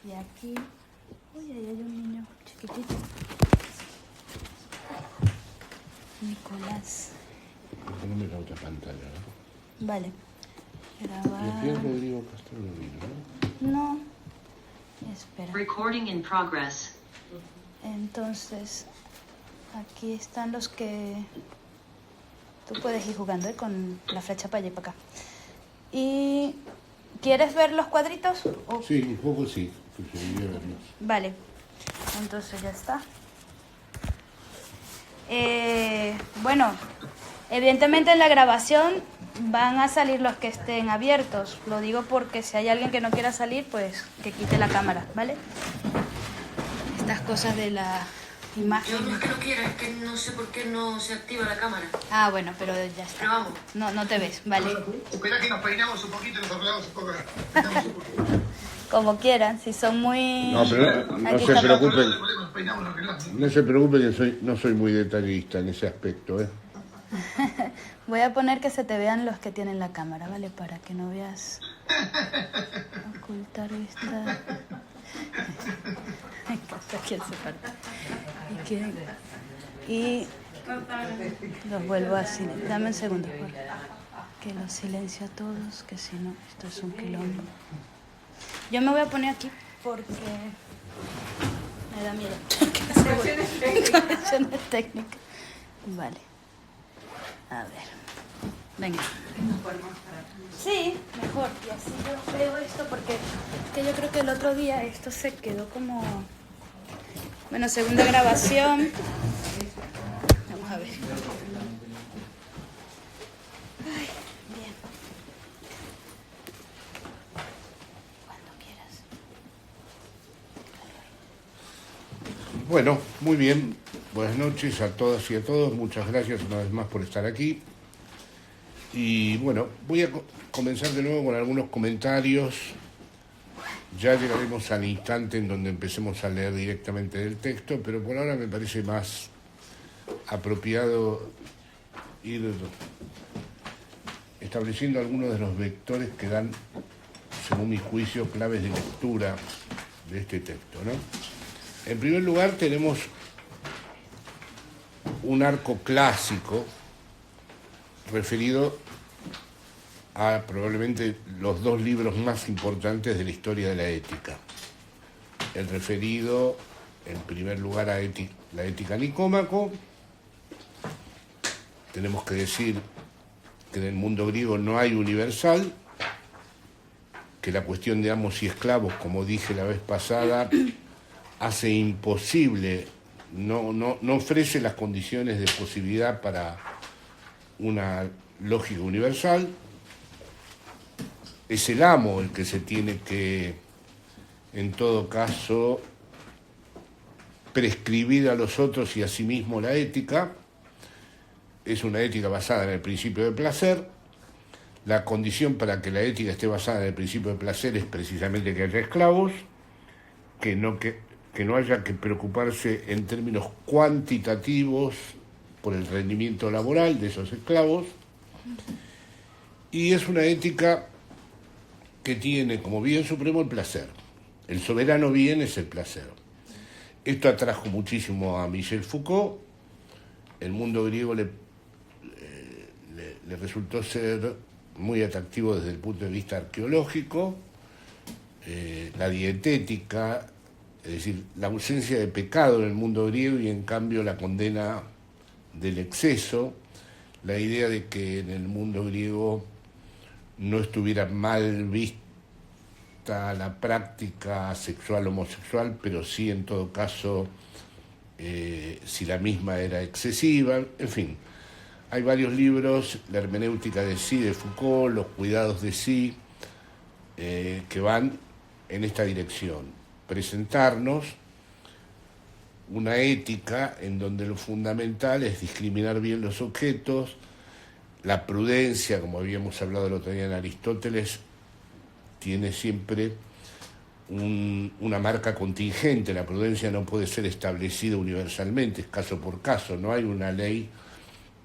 Y aquí, uy, ahí hay un niño chiquitito. Nicolás. Poneme la otra pantalla, ¿no? Vale. ¿Y Grabar. aquí es Rodrigo Castro Lovino, no? No. Espera. Recording in progress. Entonces, aquí están los que... Tú puedes ir jugando, con la flecha para allá y para acá. ¿Y quieres ver los cuadritos? ¿O? Sí, un poco sí, preferiría verlos. Vale. Entonces ya está. Bueno, evidentemente en la grabación van a salir los que estén abiertos. Lo digo porque si hay alguien que no quiera salir, pues que quite la cámara, ¿vale? Estas cosas de la imagen. Yo no es que no quiera, es que no sé por qué no se activa la cámara. Ah, bueno, pero ya está. Pero vamos. No te ves, vale. Espera que nos peinamos un poquito y nos arreglamos un poco. Como quieran, si son muy... No, pero no Aquí se está. preocupen. Nos peinamos, nos arreglamos. No se preocupen que no soy muy detallista en ese aspecto, ¿eh? Voy a poner que se te vean los que tienen la cámara, ¿vale? Para que no veas... Ocultar esta... Aquí se parte. Y los vuelvo a silenciar. Dame un segundo, por favor. Que los silencio a todos, que si no, esto es un quilombo. Yo me voy a poner aquí porque me da miedo. Conexiones técnicas. Vale. A ver. Venga. Sí, mejor. Y así yo veo esto porque es que yo creo que el otro día esto se quedó como... Bueno, segunda grabación. Vamos a ver. Ay, bien. Cuando quieras. Bueno, muy bien. Buenas noches a todas y a todos. Muchas gracias una vez más por estar aquí. Y bueno, voy a comenzar de nuevo con algunos comentarios. Ya llegaremos al instante en donde empecemos a leer directamente del texto, pero por ahora me parece más apropiado ir estableciendo algunos de los vectores que dan, según mi juicio, claves de lectura de este texto, ¿no? En primer lugar tenemos un arco clásico referido a probablemente los dos libros más importantes de la historia de la ética. El referido, en primer lugar, a la Ética Nicómaco. Tenemos que decir que en el mundo griego no hay universal, que la cuestión de amos y esclavos, como dije la vez pasada, hace imposible, no ofrece las condiciones de posibilidad para una lógica universal. Es el amo el que se tiene que, en todo caso, prescribir a los otros y a sí mismo la ética. Es una ética basada en el principio de placer. La condición para que la ética esté basada en el principio de placer es precisamente que haya esclavos, que no haya que preocuparse en términos cuantitativos por el rendimiento laboral de esos esclavos. Y es una ética que tiene como bien supremo el placer. El soberano bien es el placer. Esto atrajo muchísimo a Michel Foucault. El mundo griego le resultó ser muy atractivo desde el punto de vista arqueológico. La dietética, es decir, la ausencia de pecado en el mundo griego y en cambio la condena del exceso, la idea de que en el mundo griego no estuviera mal vista la práctica sexual homosexual, pero sí en todo caso si la misma era excesiva, en fin. Hay varios libros, la hermenéutica de sí, de Foucault, los cuidados de sí, que van en esta dirección. Presentarnos una ética en donde lo fundamental es discriminar bien los objetos. La prudencia, como habíamos hablado el otro día en Aristóteles, tiene siempre una marca contingente. La prudencia no puede ser establecida universalmente, es caso por caso. No hay una ley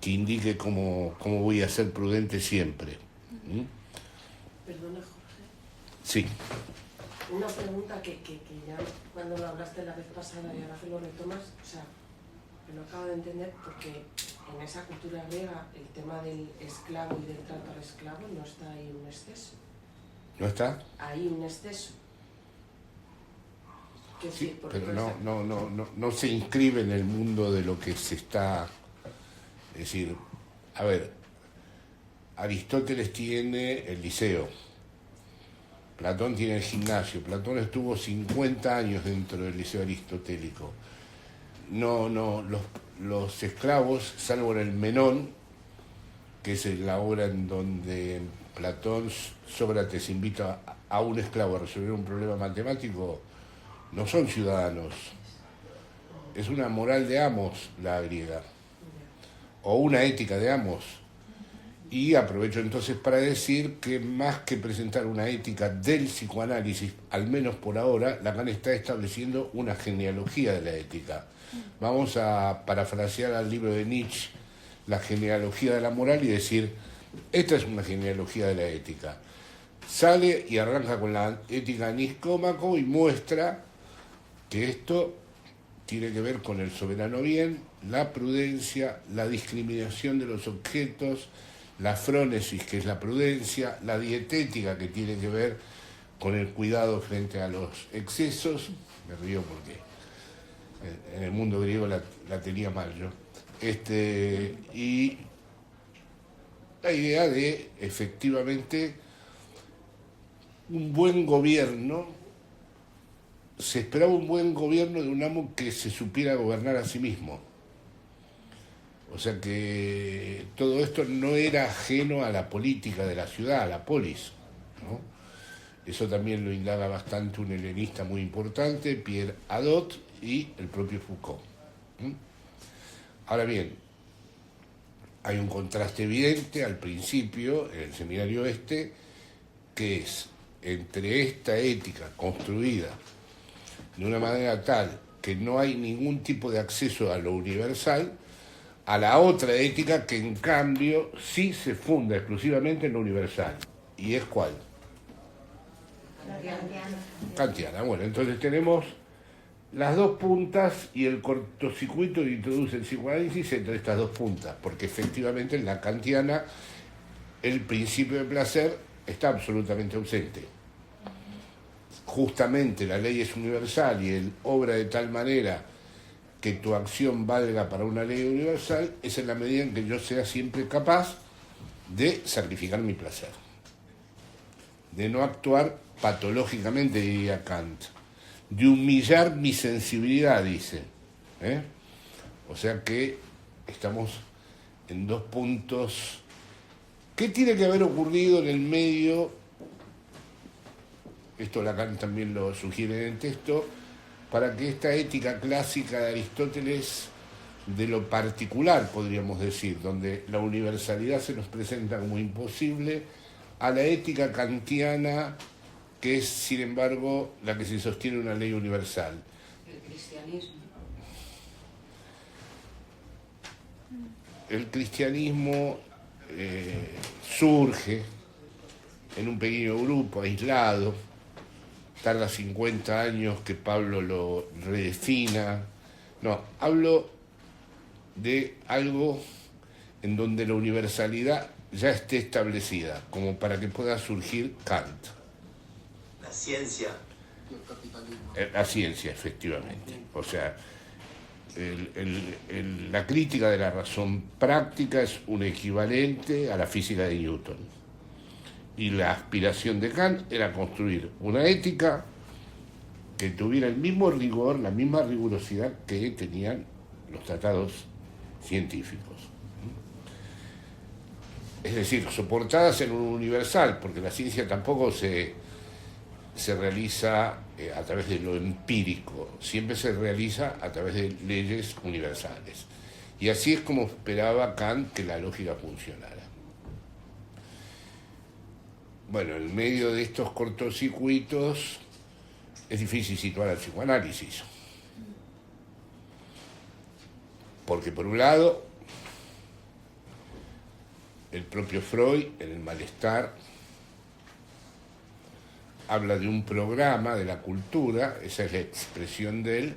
que indique cómo voy a ser prudente siempre. Perdona, Jorge. Sí. Una pregunta que ya cuando lo hablaste la vez pasada y ahora que lo retomas, o sea, que no acabo de entender porque en esa cultura griega el tema del esclavo y del trato al esclavo no está ahí un exceso. ¿No está? Hay un exceso. Que Sí, porque pero no no se inscribe en el mundo de lo que se está... Es decir, a ver, Aristóteles tiene el Liceo, Platón tiene el gimnasio, Platón estuvo 50 años dentro del Liceo aristotélico. Los esclavos, salvo en el Menón, que es la obra en donde Platón, Sócrates invita a un esclavo a resolver un problema matemático, no son ciudadanos. Es una moral de amos la griega, o una ética de amos. Y aprovecho entonces para decir que más que presentar una ética del psicoanálisis, al menos por ahora, Lacan está estableciendo una genealogía de la ética. Vamos a parafrasear al libro de Nietzsche, La genealogía de la moral, y decir, esta es una genealogía de la ética. Sale y arranca con la ética Nicómaco y muestra que esto tiene que ver con el soberano bien, la prudencia, la discriminación de los objetos, la frónesis, que es la prudencia, la dietética, que tiene que ver con el cuidado frente a los excesos. Me río porque en el mundo griego la tenía mal yo. Y la idea de, efectivamente, un buen gobierno. Se esperaba un buen gobierno de un amo que se supiera gobernar a sí mismo. O sea que todo esto no era ajeno a la política de la ciudad, a la polis, ¿no? Eso también lo indaga bastante un helenista muy importante, Pierre Hadot, y el propio Foucault. Ahora bien, hay un contraste evidente al principio, en el seminario que es entre esta ética construida de una manera tal que no hay ningún tipo de acceso a lo universal, a la otra ética que en cambio sí se funda exclusivamente en lo universal. ¿Y es cuál? Kantiana. Bueno, entonces tenemos las dos puntas y el cortocircuito que introduce el psicoanálisis entre estas dos puntas, porque efectivamente en la kantiana el principio de placer está absolutamente ausente. Justamente la ley es universal y él obra de tal manera que tu acción valga para una ley universal, es en la medida en que yo sea siempre capaz de sacrificar mi placer, de no actuar patológicamente, diría Kant, de humillar mi sensibilidad, dice. O sea que estamos en dos puntos. ¿Qué tiene que haber ocurrido en el medio? Esto Lacan también lo sugiere en el texto, para que esta ética clásica de Aristóteles, de lo particular, podríamos decir, donde la universalidad se nos presenta como imposible, a la ética kantiana, que es, sin embargo, la que se sostiene una ley universal. El cristianismo. El cristianismo surge en un pequeño grupo, aislado, tarda 50 años que Pablo lo redefina. No, hablo de algo en donde la universalidad ya esté establecida, como para que pueda surgir Kant. La ciencia. La ciencia, efectivamente. O sea, la crítica de la razón práctica es un equivalente a la física de Newton. Y la aspiración de Kant era construir una ética que tuviera el mismo rigor, la misma rigurosidad que tenían los tratados científicos. Es decir, soportadas en un universal, porque la ciencia tampoco se realiza a través de lo empírico, siempre se realiza a través de leyes universales. Y así es como esperaba Kant que la lógica funcionara. Bueno, en medio de estos cortocircuitos es difícil situar al psicoanálisis. Porque por un lado, el propio Freud, en el malestar, habla de un programa de la cultura, esa es la expresión de él,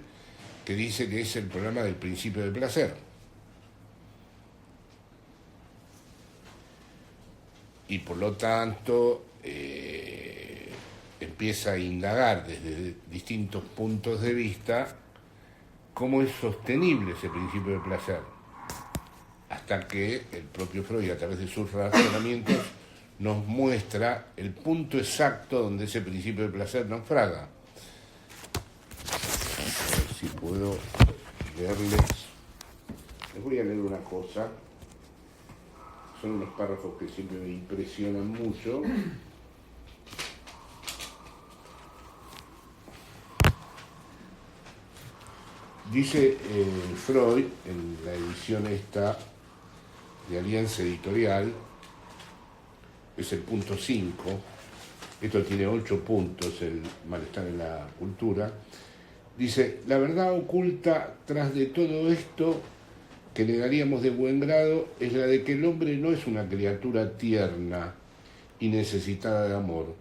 que dice que es el programa del principio del placer. Y por lo tanto empieza a indagar desde distintos puntos de vista cómo es sostenible ese principio del placer, hasta que el propio Freud, a través de sus razonamientos, nos muestra el punto exacto donde ese principio del placer naufraga. A ver si puedo leerles. Les voy a leer una cosa. Son unos párrafos que siempre me impresionan mucho. Dice Freud, en la edición esta de Alianza Editorial, es el punto 5, esto tiene 8 puntos, el malestar en la cultura, dice: la verdad oculta tras de todo esto, que negaríamos de buen grado, es la de que el hombre no es una criatura tierna y necesitada de amor,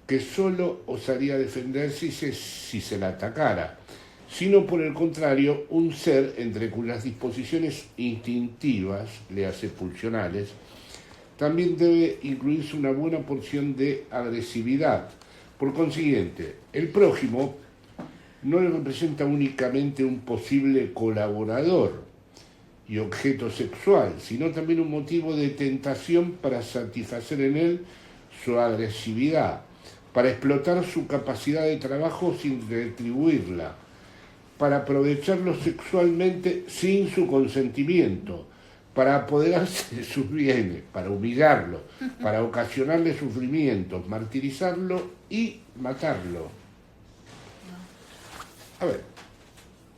que solo osaría defenderse si se la atacara, sino por el contrario, un ser entre cuyas disposiciones instintivas, le hace pulsionales, también debe incluirse una buena porción de agresividad. Por consiguiente, el prójimo no le representa únicamente un posible colaborador y objeto sexual, sino también un motivo de tentación para satisfacer en él su agresividad, para explotar su capacidad de trabajo sin retribuirla, para aprovecharlo sexualmente sin su consentimiento, para apoderarse de sus bienes, para humillarlo, para ocasionarle sufrimientos, martirizarlo y matarlo. A ver,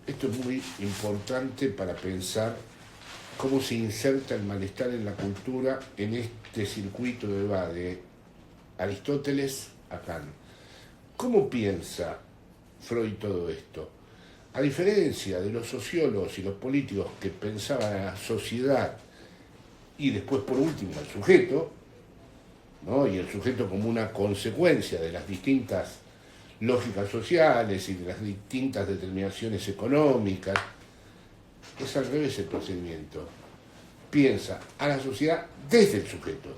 esto es muy importante para pensar cómo se inserta el malestar en la cultura en este circuito que va de Aristóteles a Kant. ¿Cómo piensa Freud todo esto? A diferencia de los sociólogos y los políticos que pensaban a la sociedad y después por último al sujeto, ¿no? Y el sujeto como una consecuencia de las distintas lógicas sociales y de las distintas determinaciones económicas, es al revés el procedimiento. Piensa a la sociedad desde el sujeto.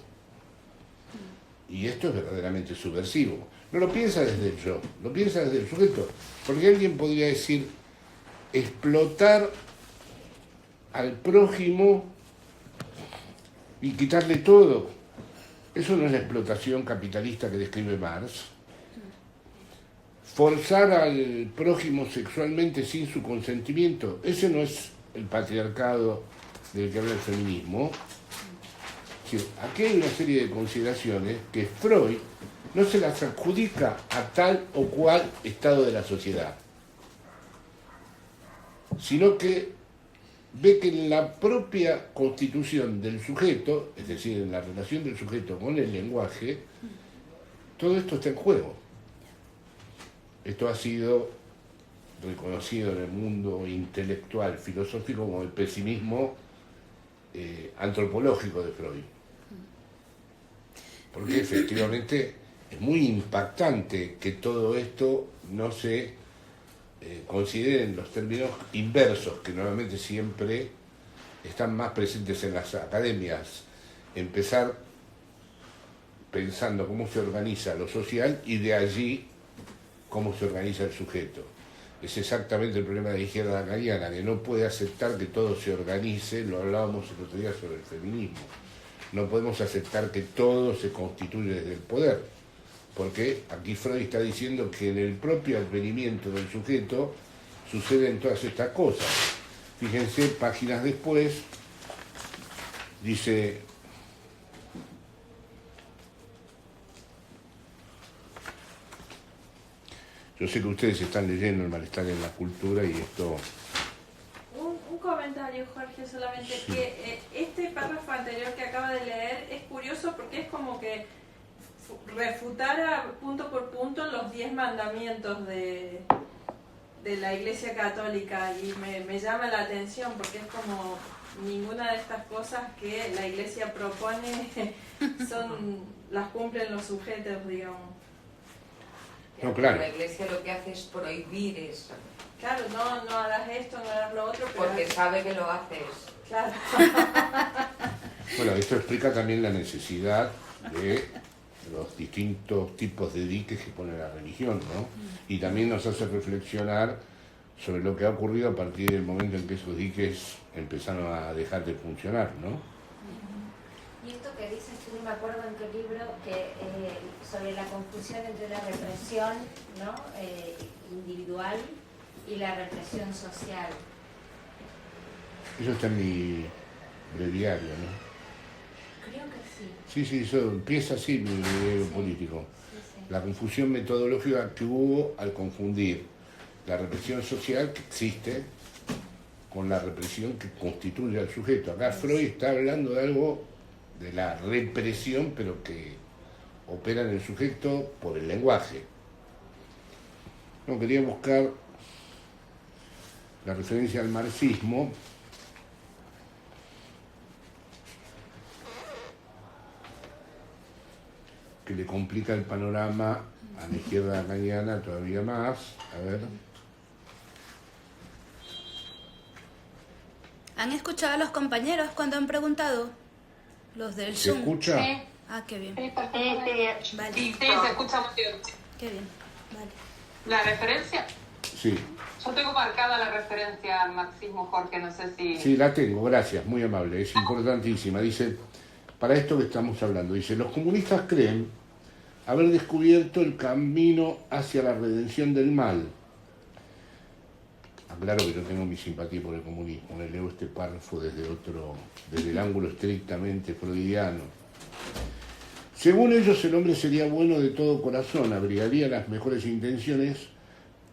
Y esto es verdaderamente subversivo. No lo piensa desde el yo, lo piensa desde el sujeto. Porque alguien podría decir: explotar al prójimo y quitarle todo. Eso no es la explotación capitalista que describe Marx. Forzar al prójimo sexualmente sin su consentimiento, ese no es el patriarcado del que habla el feminismo. Es decir, aquí hay una serie de consideraciones que Freud no se las adjudica a tal o cual estado de la sociedad, sino que ve que en la propia constitución del sujeto, es decir, en la relación del sujeto con el lenguaje, todo esto está en juego. Esto ha sido reconocido en el mundo intelectual, filosófico, como el pesimismo antropológico de Freud. Porque efectivamente es muy impactante que todo esto no se considere en los términos inversos, que normalmente siempre están más presentes en las academias. Empezar pensando cómo se organiza lo social y de allí cómo se organiza el sujeto. Es exactamente el problema de la izquierda lacaniana, que no puede aceptar que todo se organice. Lo hablábamos el otro día sobre el feminismo. No podemos aceptar que todo se constituye desde el poder, porque aquí Freud está diciendo que en el propio advenimiento del sujeto suceden todas estas cosas. Fíjense, páginas después, dice: yo sé que ustedes están leyendo El malestar en la cultura y esto... Un comentario, Jorge, solamente Sí. que este párrafo anterior que acaba de leer es curioso porque es como que refutara punto por punto los 10 mandamientos de la Iglesia Católica, y me llama la atención porque es como ninguna de estas cosas que la Iglesia propone las cumplen los sujetos, digamos. No, claro. La Iglesia lo que hace es prohibir eso, Claro, no hagas esto, no hagas lo otro, pero... porque sabe que lo haces. Claro. Bueno, esto explica también la necesidad de los distintos tipos de diques que pone la religión, ¿no? Y también nos hace reflexionar sobre lo que ha ocurrido a partir del momento en que esos diques empezaron a dejar de funcionar, ¿no? Y esto que dices, tú no me acuerdo en qué libro, que sobre la confusión entre la represión, ¿no? Individual y la represión social. Eso está en mi breviario, ¿no? Creo que sí. Sí, sí, eso empieza así mi breviario político. La confusión metodológica que hubo al confundir la represión social que existe con la represión que constituye al sujeto. Acá Freud está hablando de algo de la represión, pero que opera en el sujeto por el lenguaje. No, quería buscar la referencia al marxismo, que le complica el panorama a la izquierda lacaniana todavía más. A ver. ¿Han escuchado a los compañeros cuando han preguntado? Los del ¿Se Zoom. escucha? Sí. Ah, qué bien. Sí, Vale, Sí, se escucha muy bien. qué bien. Vale. ¿La referencia? Sí, Yo tengo marcada la referencia al marxismo, Jorge, no sé si... sí, la tengo, gracias, muy amable, es importantísima. Dice, para esto que estamos hablando, dice, los comunistas creen haber descubierto el camino hacia la redención del mal. Aclaro que yo tengo mi simpatía por el comunismo, le leo este párrafo desde el ángulo estrictamente freudiano. Según ellos, el hombre sería bueno de todo corazón, abrigaría las mejores intenciones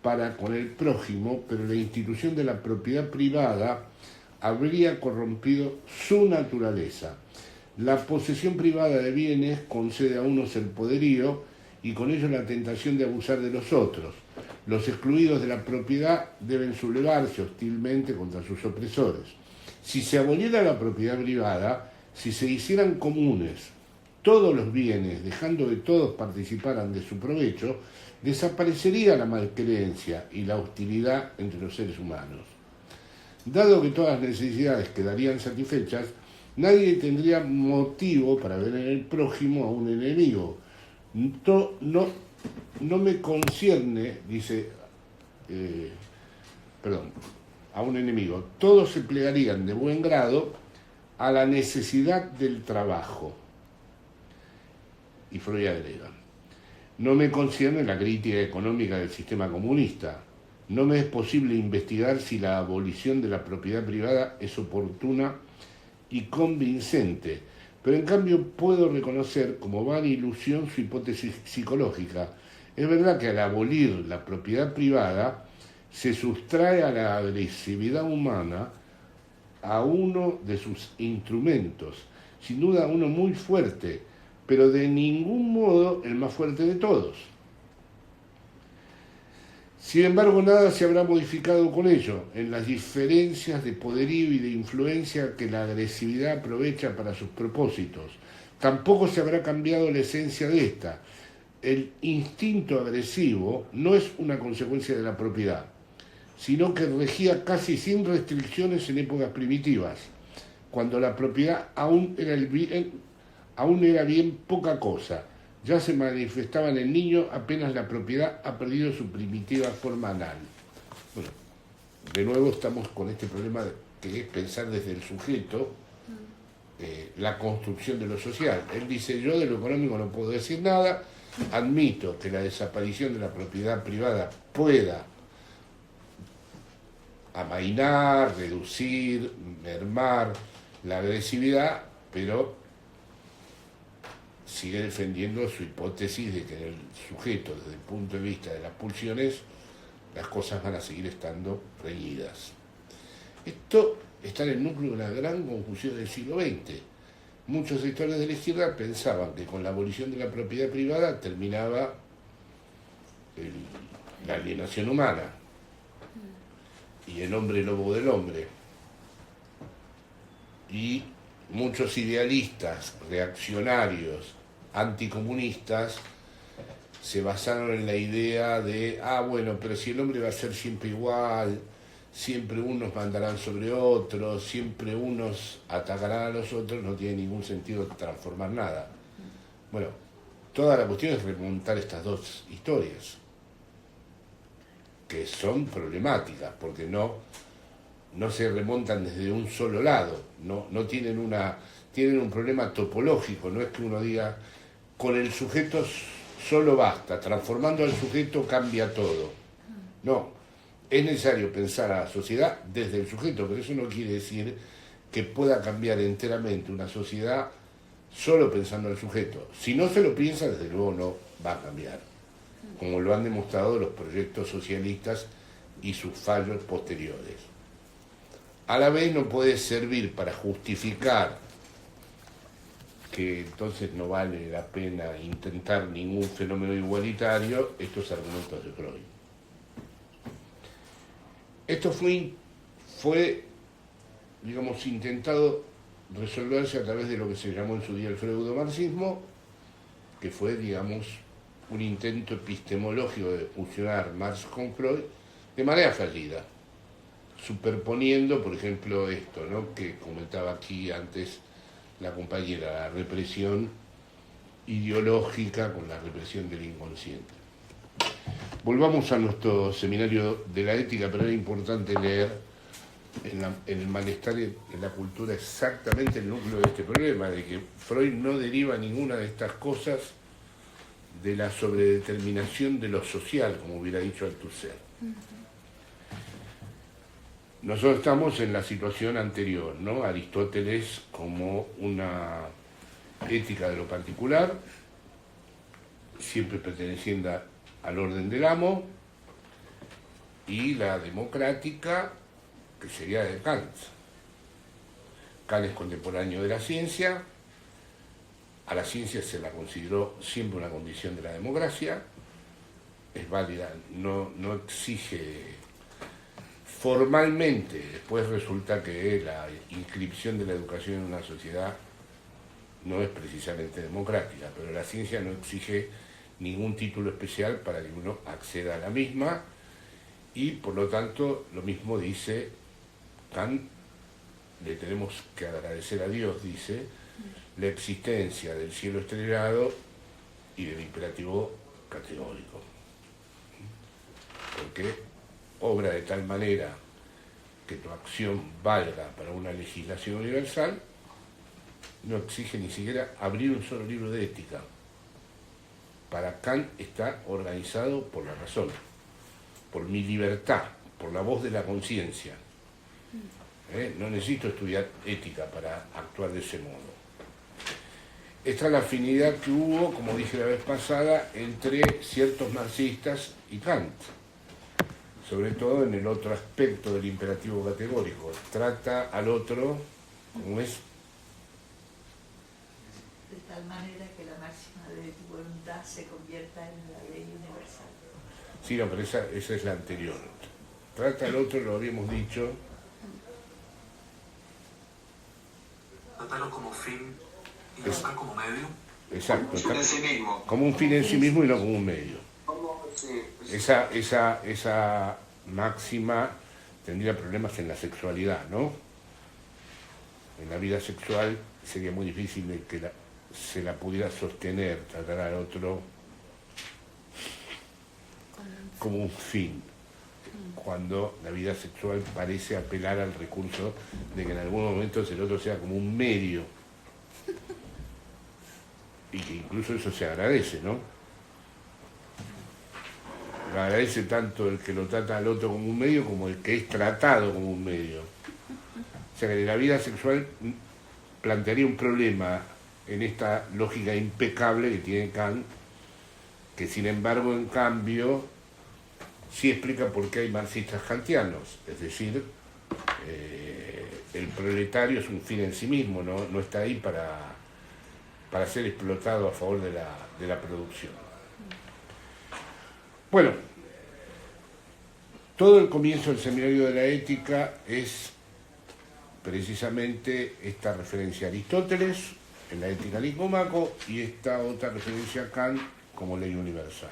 para con el prójimo, pero la institución de la propiedad privada habría corrompido su naturaleza. La posesión privada de bienes concede a unos el poderío y con ello la tentación de abusar de los otros. Los excluidos de la propiedad deben sublevarse hostilmente contra sus opresores. Si se aboliera la propiedad privada, si se hicieran comunes todos los bienes, dejando que todos participaran de su provecho, desaparecería la malcreencia y la hostilidad entre los seres humanos. Dado que todas las necesidades quedarían satisfechas, nadie tendría motivo para ver en el prójimo a un enemigo. No me concierne, dice, a un enemigo. Todos se plegarían de buen grado a la necesidad del trabajo. Y Freud agrega, no me concierne la crítica económica del sistema comunista. No me es posible investigar si la abolición de la propiedad privada es oportuna y convincente, pero en cambio puedo reconocer como vana ilusión su hipótesis psicológica. Es verdad que al abolir la propiedad privada se sustrae a la agresividad humana a uno de sus instrumentos, sin duda uno muy fuerte, pero de ningún modo el más fuerte de todos. Sin embargo, nada se habrá modificado con ello, en las diferencias de poderío y de influencia que la agresividad aprovecha para sus propósitos. Tampoco se habrá cambiado la esencia de esta. El instinto agresivo no es una consecuencia de la propiedad, sino que regía casi sin restricciones en épocas primitivas, cuando la propiedad aún era bien poca cosa. Ya se manifestaba en el niño apenas la propiedad ha perdido su primitiva forma anal. Bueno, de nuevo estamos con este problema que es pensar desde el sujeto la construcción de lo social. Él dice, yo de lo económico no puedo decir nada, admito que la desaparición de la propiedad privada pueda amainar, reducir, mermar la agresividad, pero sigue defendiendo su hipótesis de que en el sujeto, desde el punto de vista de las pulsiones, las cosas van a seguir estando reñidas. Esto está en el núcleo de la gran confusión del siglo XX. Muchos sectores de la izquierda pensaban que con la abolición de la propiedad privada terminaba la alienación humana y el hombre lobo del hombre. Y muchos idealistas, reaccionarios, anticomunistas, se basaron en la idea de, bueno, pero si el hombre va a ser siempre igual, siempre unos mandarán sobre otros, siempre unos atacarán a los otros, no tiene ningún sentido transformar nada. Bueno, toda la cuestión es remontar estas dos historias, que son problemáticas, porque no se remontan desde un solo lado, no tienen un problema topológico, no es que uno diga, con el sujeto solo basta, transformando al sujeto cambia todo. No, es necesario pensar a la sociedad desde el sujeto, pero eso no quiere decir que pueda cambiar enteramente una sociedad solo pensando al sujeto. Si no se lo piensa, desde luego no va a cambiar, como lo han demostrado los proyectos socialistas y sus fallos posteriores. A la vez no puede servir para justificar que entonces no vale la pena intentar ningún fenómeno igualitario estos argumentos de Freud. Esto fue, digamos, intentado resolverse a través de lo que se llamó en su día el freudomarxismo, que fue, digamos, un intento epistemológico de fusionar Marx con Freud de manera fallida, superponiendo, por ejemplo, esto, ¿no?, que comentaba aquí antes la compañera, la represión ideológica con la represión del inconsciente. Volvamos a nuestro seminario de la ética, pero era importante leer en el malestar y en la cultura exactamente el núcleo de este problema, de que Freud no deriva ninguna de estas cosas de la sobredeterminación de lo social, como hubiera dicho Althusser. Nosotros estamos en la situación anterior, ¿no? Aristóteles como una ética de lo particular, siempre perteneciendo al orden del amo, y la democrática, que sería de Kant. Kant es contemporáneo de la ciencia, a la ciencia se la consideró siempre una condición de la democracia, es válida, no exige formalmente, después resulta que la inscripción de la educación en una sociedad no es precisamente democrática, pero la ciencia no exige ningún título especial para que uno acceda a la misma, y por lo tanto lo mismo dice Kant, le tenemos que agradecer a Dios, dice, la existencia del cielo estrellado y del imperativo categórico, porque obra de tal manera que tu acción valga para una legislación universal, no exige ni siquiera abrir un solo libro de ética. Para Kant está organizado por la razón, por mi libertad, por la voz de la conciencia. No necesito estudiar ética para actuar de ese modo. Esta es la afinidad que hubo, como dije la vez pasada, entre ciertos marxistas y Kant, sobre todo en el otro aspecto del imperativo categórico. Trata al otro como es. De tal manera que la máxima de tu voluntad se convierta en la ley universal. Sí, no, pero esa es la anterior. Trata al otro, lo habíamos dicho. Trátalo como fin y no como medio. Exacto. Como un fin en sí mismo. Como un fin en sí mismo y no como un medio. Esa máxima tendría problemas en la sexualidad, ¿no? En la vida sexual sería muy difícil de que se la pudiera sostener, tratar al otro como un fin, cuando la vida sexual parece apelar al recurso de que en algún momento el otro sea como un medio, y que incluso eso se agradece, ¿no? Lo agradece tanto el que lo trata al otro como un medio como el que es tratado como un medio. O sea que la vida sexual plantearía un problema en esta lógica impecable que tiene Kant, que sin embargo, en cambio, sí explica por qué hay marxistas kantianos, es decir, el proletario es un fin en sí mismo, no está ahí para ser explotado a favor de la producción. Bueno, todo el comienzo del seminario de la ética es precisamente esta referencia a Aristóteles en la Ética Nicómaco y esta otra referencia a Kant como ley universal.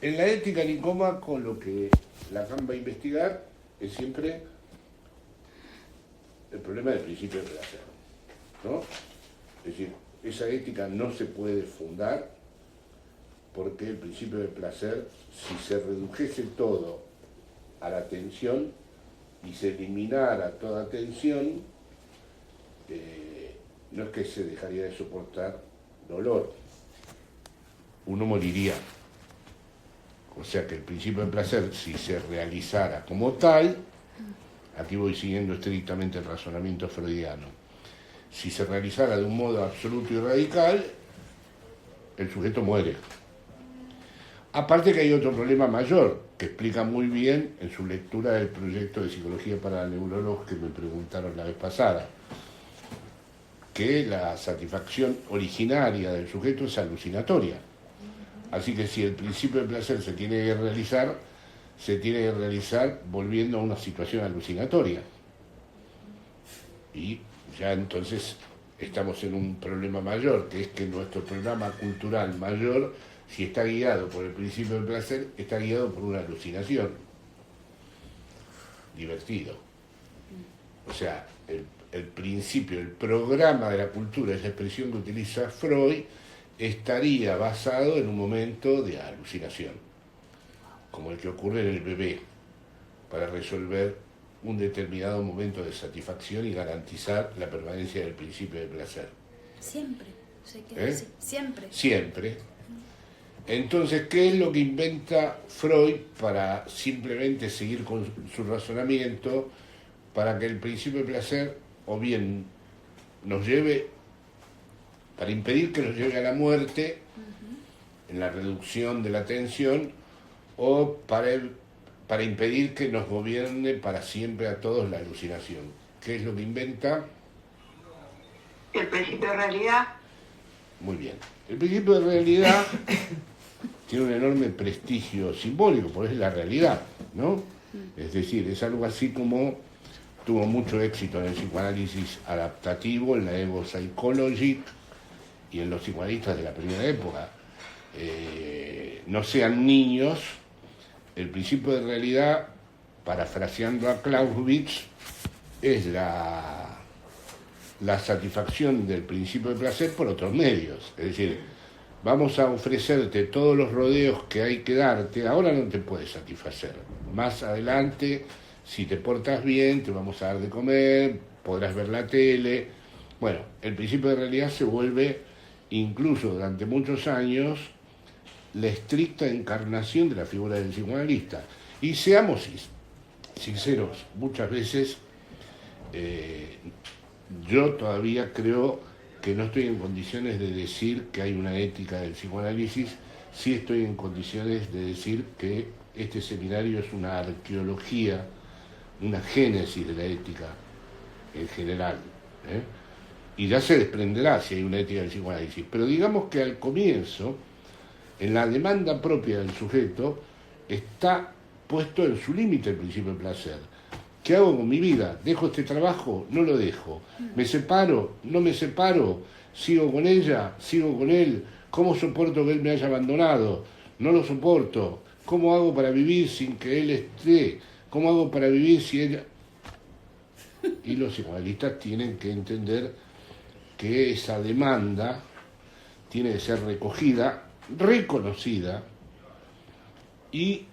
En la ética Nicómaco lo que Lacan va a investigar es siempre el problema del principio de placer, ¿no? Es decir, esa ética no se puede fundar porque el principio de placer, si se redujese todo a la tensión y se eliminara toda tensión, no es que se dejaría de soportar dolor, uno moriría. O sea que el principio de placer, si se realizara como tal, aquí voy siguiendo estrictamente el razonamiento freudiano, si se realizara de un modo absoluto y radical, el sujeto muere. Aparte que hay otro problema mayor, que explica muy bien en su lectura del proyecto de psicología para neurólogos que me preguntaron la vez pasada, que la satisfacción originaria del sujeto es alucinatoria. Así que si el principio de placer se tiene que realizar volviendo a una situación alucinatoria. Y ya entonces estamos en un problema mayor, que es que nuestro programa cultural mayor, si está guiado por el principio del placer, está guiado por una alucinación. Divertido. O sea, el principio, el programa de la cultura, esa expresión que utiliza Freud, estaría basado en un momento de alucinación, como el que ocurre en el bebé, para resolver un determinado momento de satisfacción y garantizar la permanencia del principio de placer. Siempre, sé que sí, siempre. Siempre. Entonces, ¿qué es lo que inventa Freud para simplemente seguir con su razonamiento para que el principio de placer o bien nos lleve, para impedir que nos lleve a la muerte, en la reducción de la tensión, o para impedir que nos gobierne para siempre a todos la alucinación? ¿Qué es lo que inventa? El principio de realidad. Muy bien. El principio de realidad tiene un enorme prestigio simbólico, porque es la realidad, ¿no? Es decir, es algo así como tuvo mucho éxito en el psicoanálisis adaptativo, en la ego psychology y en los psicoanalistas de la primera época. No sean niños, el principio de realidad, parafraseando a Clausewitz, es la satisfacción del principio de placer por otros medios. Es decir, vamos a ofrecerte todos los rodeos que hay que darte, ahora no te puedes satisfacer. Más adelante, si te portas bien, te vamos a dar de comer, podrás ver la tele. Bueno, el principio de realidad se vuelve, incluso durante muchos años, la estricta encarnación de la figura del psicoanalista. Y seamos sinceros, muchas veces yo todavía creo que no estoy en condiciones de decir que hay una ética del psicoanálisis, sí estoy en condiciones de decir que este seminario es una arqueología, una génesis de la ética en general, y ya se desprenderá si hay una ética del psicoanálisis, pero digamos que al comienzo, en la demanda propia del sujeto, está puesto en su límite el principio de placer. ¿Qué hago con mi vida? ¿Dejo este trabajo? ¿No lo dejo? ¿Me separo? ¿No me separo? ¿Sigo con ella? ¿Sigo con él? ¿Cómo soporto que él me haya abandonado? No lo soporto. ¿Cómo hago para vivir sin que él esté? ¿Cómo hago para vivir si ella...? Y los psicoanalistas tienen que entender que esa demanda tiene que ser recogida, reconocida, y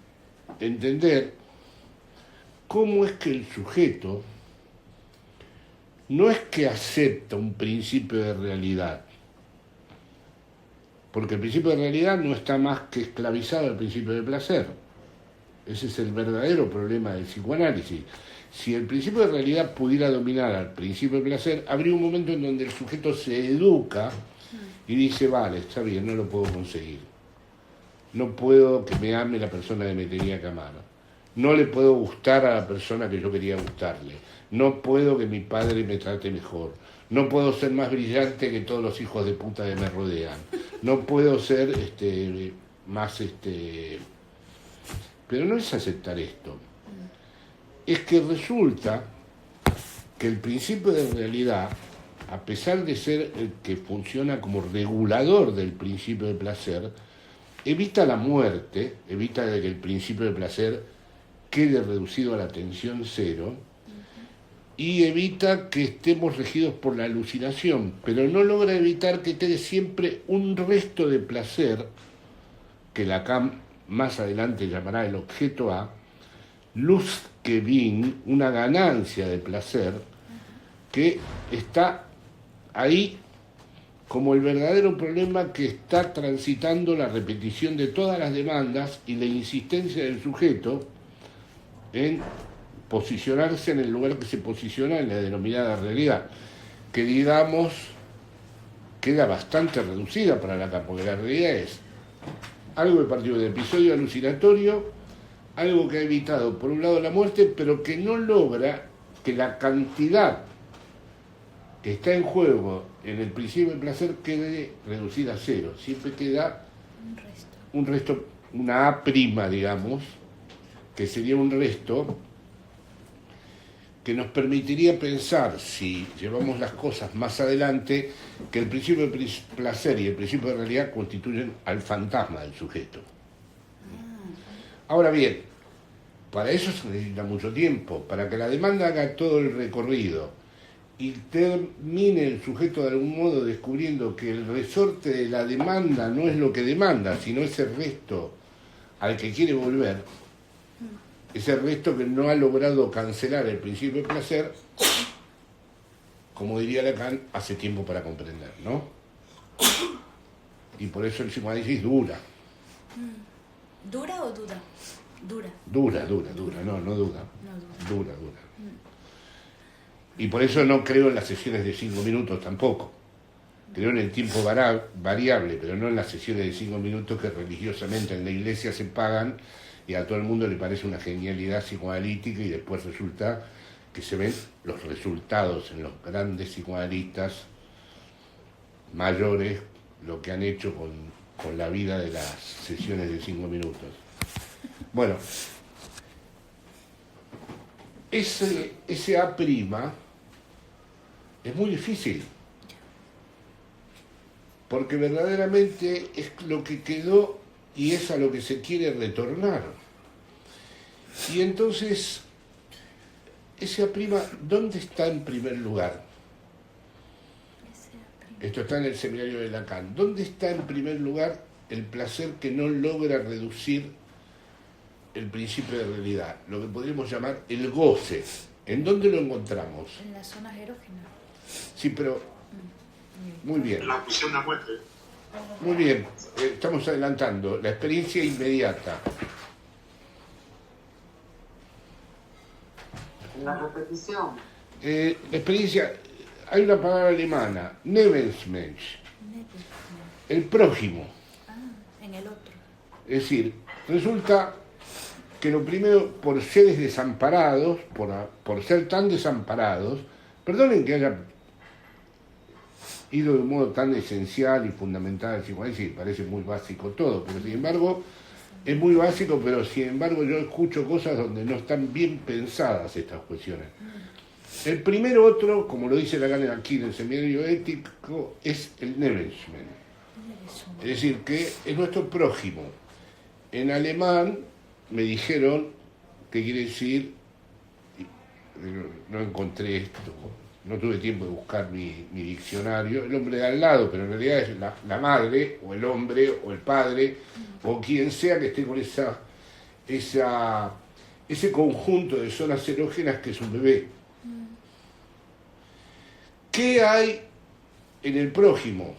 entender cómo es que el sujeto no es que acepta un principio de realidad, porque el principio de realidad no está más que esclavizado al principio de placer. Ese es el verdadero problema del psicoanálisis. Si el principio de realidad pudiera dominar al principio de placer, habría un momento en donde el sujeto se educa y dice, vale, está bien, no lo puedo conseguir. No puedo que me ame la persona que me tenía que amar. No le puedo gustar a la persona que yo quería gustarle. No puedo que mi padre me trate mejor. No puedo ser más brillante que todos los hijos de puta que me rodean. No puedo ser más... Pero no es aceptar esto. Es que resulta que el principio de realidad a pesar de ser el que funciona como regulador del principio de placer, evita la muerte, evita que el principio de placer quede reducido a la tensión cero, y evita que estemos regidos por la alucinación, pero no logra evitar que quede siempre un resto de placer, que Lacan más adelante llamará el objeto A, Lustgewinn, una ganancia de placer, que está ahí como el verdadero problema que está transitando la repetición de todas las demandas y la insistencia del sujeto en posicionarse en el lugar que se posiciona en la denominada realidad, que digamos queda bastante reducida para Lacan, porque la realidad es algo de partido de episodio alucinatorio, algo que ha evitado por un lado la muerte, pero que no logra que la cantidad que está en juego en el principio del placer quede reducida a cero. Siempre queda un resto, una A', digamos, que sería un resto que nos permitiría pensar, si llevamos las cosas más adelante, que el principio de placer y el principio de realidad constituyen al fantasma del sujeto. Ahora bien, para eso se necesita mucho tiempo, para que la demanda haga todo el recorrido y termine el sujeto de algún modo descubriendo que el resorte de la demanda no es lo que demanda, sino ese resto al que quiere volver, ese resto que no ha logrado cancelar el principio de placer, como diría Lacan, hace tiempo para comprender, ¿no? Y por eso el psicoanálisis dura. ¿Dura o duda? Dura. Dura, no duda. Dura. Y por eso no creo en las sesiones de 5 minutos tampoco. Creo en el tiempo variable, pero no en las sesiones de 5 minutos que religiosamente en la iglesia se pagan y a todo el mundo le parece una genialidad psicoanalítica, y después resulta que se ven los resultados en los grandes psicoanalistas mayores, lo que han hecho con la vida de las sesiones de 5 minutos. Bueno, ese A' es muy difícil, porque verdaderamente es lo que quedó y es a lo que se quiere retornar. Y entonces, ese A', ¿dónde está en primer lugar? Esto está en el seminario de Lacan. ¿Dónde está en primer lugar el placer que no logra reducir el principio de realidad? Lo que podríamos llamar el goce. ¿En dónde lo encontramos? En las zonas erógenas. Sí, pero... Muy bien. La opción de muerte. Muy bien. Estamos adelantando. La experiencia inmediata. La repetición. La experiencia... Hay una palabra alemana, Lebensmensch, el prójimo. En el otro. Es decir, resulta que lo primero, por seres desamparados, por ser tan desamparados, perdonen que haya ido de un modo tan esencial y fundamental al psicoanálisis, parece muy básico todo, pero sin embargo, es muy básico, pero sin embargo yo escucho cosas donde no están bien pensadas estas cuestiones. El primero otro, como lo dice Lacan aquí en el seminario ético, es el Lebensmensch. Es decir, que es nuestro prójimo. En alemán me dijeron que quiere decir, no encontré esto, no tuve tiempo de buscar mi diccionario, el hombre de al lado, pero en realidad es la madre, o el hombre, o el padre, o quien sea que esté con ese conjunto de zonas erógenas que es un bebé. ¿Qué hay en el prójimo?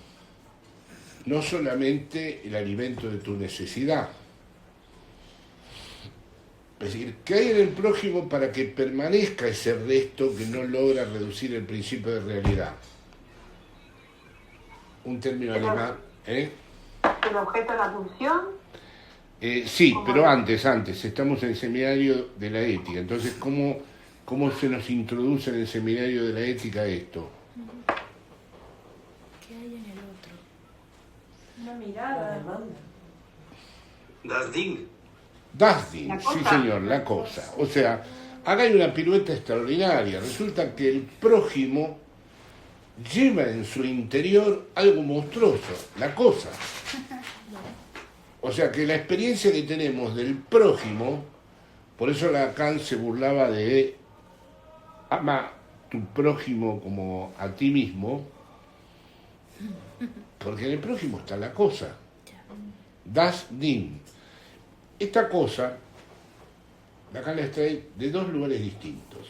No solamente el alimento de tu necesidad. Es decir, ¿qué hay en el prójimo para que permanezca ese resto que no logra reducir el principio de realidad? Un término alemán, ¿eh? ¿El objeto de la pulsión? Sí, pero antes, estamos en el seminario de la ética. Entonces, ¿cómo se nos introduce en el seminario de la ética esto? ¿Qué hay en el otro? Una mirada. Das Ding. Das Ding, sí señor, la cosa. O sea, acá hay una pirueta extraordinaria. Resulta que el prójimo lleva en su interior algo monstruoso, la cosa. O sea que la experiencia que tenemos del prójimo, por eso Lacan se burlaba de ama tu prójimo como a ti mismo, porque en el prójimo está la cosa. Das Ding. Esta cosa, Lacan la extrae de dos lugares distintos.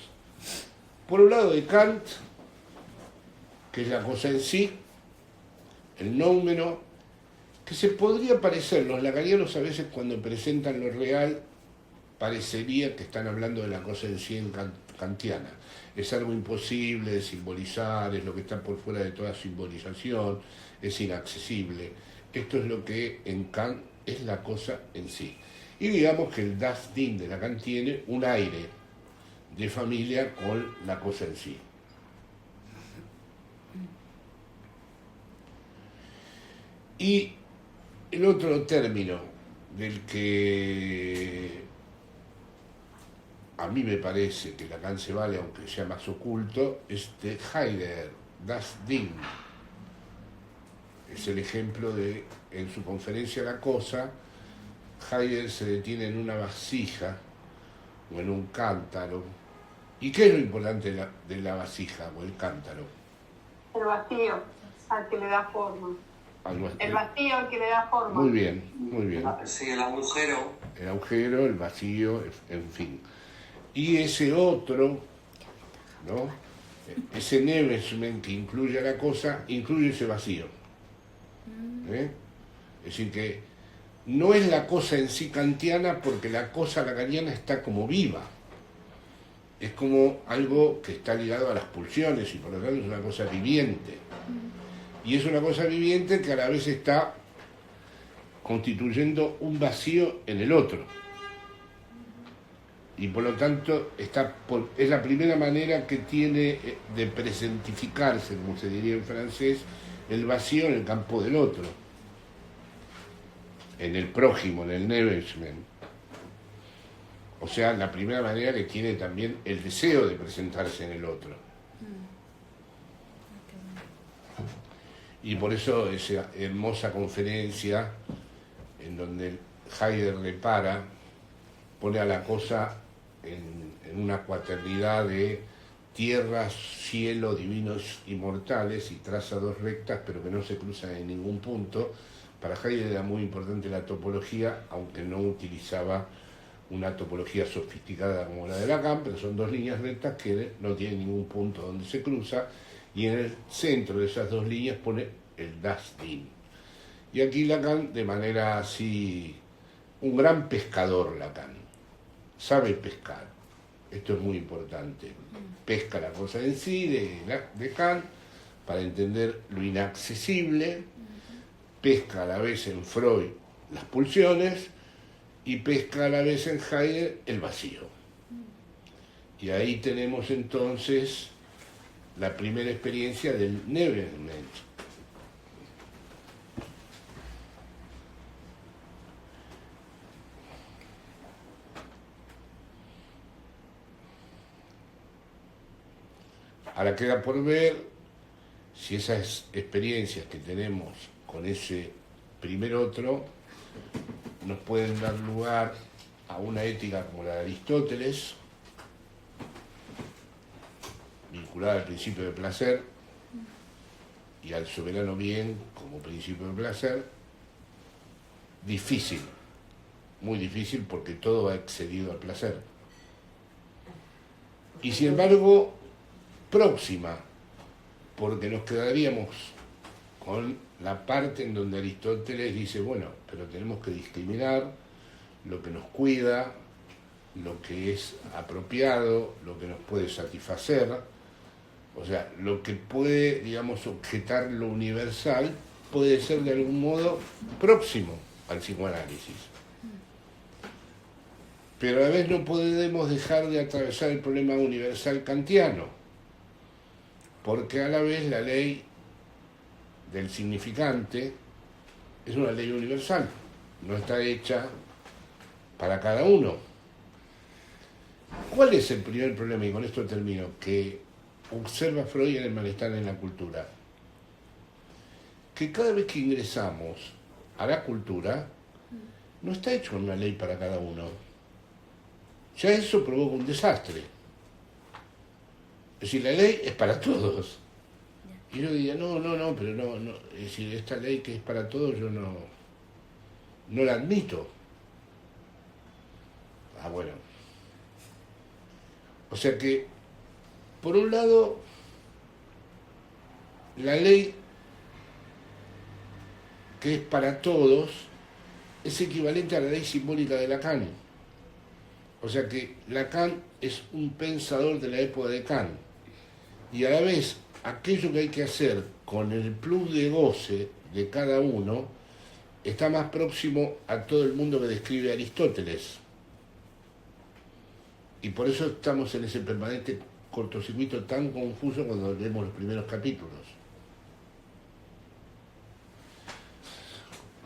Por un lado de Kant, que es la cosa en sí, el noumeno, que se podría parecer, los lacanianos a veces cuando presentan lo real, parecería que están hablando de la cosa en sí en kantiana. Es algo imposible de simbolizar, es lo que está por fuera de toda simbolización, es inaccesible. Esto es lo que en Kant es la cosa en sí. Y digamos que el Das Ding de Lacan tiene un aire de familia con la cosa en sí. Y el otro término del que a mí me parece que Lacan se vale, aunque sea más oculto, es de Heidegger, Das Ding. Es el ejemplo de, en su conferencia La Cosa, Heidegger se detiene en una vasija o en un cántaro. ¿Y qué es lo importante de la vasija o el cántaro? El vacío al que le da forma. El vacío al que le da forma. Muy bien, muy bien. Sí, el agujero. El agujero, el vacío, en fin. Y ese otro, ¿no? Ese Nevesmen que incluye a la cosa, incluye ese vacío. Es decir, que no es la cosa en sí kantiana, porque la cosa lacaniana está como viva. Es como algo que está ligado a las pulsiones y por lo tanto es una cosa viviente. Y es una cosa viviente que a la vez está constituyendo un vacío en el otro. Y por lo tanto es la primera manera que tiene de presentificarse, como se diría en francés, el vacío en el campo del otro, en el prójimo, en el Nevesmen. O sea, la primera manera que tiene también el deseo de presentarse en el otro. Y por eso esa hermosa conferencia en donde Heidegger repara, pone a la cosa en una cuaternidad de tierra, cielo, divinos y mortales, y traza dos rectas pero que no se cruzan en ningún punto. Para Heidegger era muy importante la topología, aunque no utilizaba una topología sofisticada como la de Lacan, pero son dos líneas rectas que no tienen ningún punto donde se cruza, y en el centro de esas dos líneas pone el Das Ding. Y aquí Lacan, de manera así, un gran pescador Lacan, sabe pescar, esto es muy importante, pesca la cosa en sí de Kant para entender lo inaccesible, pesca a la vez en Freud las pulsiones y pesca a la vez en Heidegger el vacío. Y ahí tenemos entonces la primera experiencia del Nevesmen. Ahora queda por ver si esas experiencias que tenemos con ese primer otro nos pueden dar lugar a una ética como la de Aristóteles, vinculada al principio de placer y al soberano bien como principio de placer, difícil, muy difícil, porque todo va excedido al placer. Y sin embargo, próxima, porque nos quedaríamos con la parte en donde Aristóteles dice, bueno, pero tenemos que discriminar lo que nos cuida, lo que es apropiado, lo que nos puede satisfacer, o sea, lo que puede, digamos, objetar lo universal, puede ser de algún modo próximo al psicoanálisis. Pero a la vez no podemos dejar de atravesar el problema universal kantiano, porque a la vez la ley del significante es una ley universal, no está hecha para cada uno. ¿Cuál es el primer problema? Y con esto termino, que observa Freud en el malestar en la cultura? Que cada vez que ingresamos a la cultura, no está hecho una ley para cada uno. Ya eso provoca un desastre. Es decir, la ley es para todos. Y yo diría, no, pero no. Es decir, esta ley que es para todos yo no la admito. Ah, bueno. O sea que, por un lado, la ley que es para todos es equivalente a la ley simbólica de Lacan. O sea que Lacan es un pensador de la época de Kant. Y a la vez, aquello que hay que hacer con el plus de goce de cada uno está más próximo a todo el mundo que describe Aristóteles. Y por eso estamos en ese permanente cortocircuito tan confuso cuando leemos los primeros capítulos.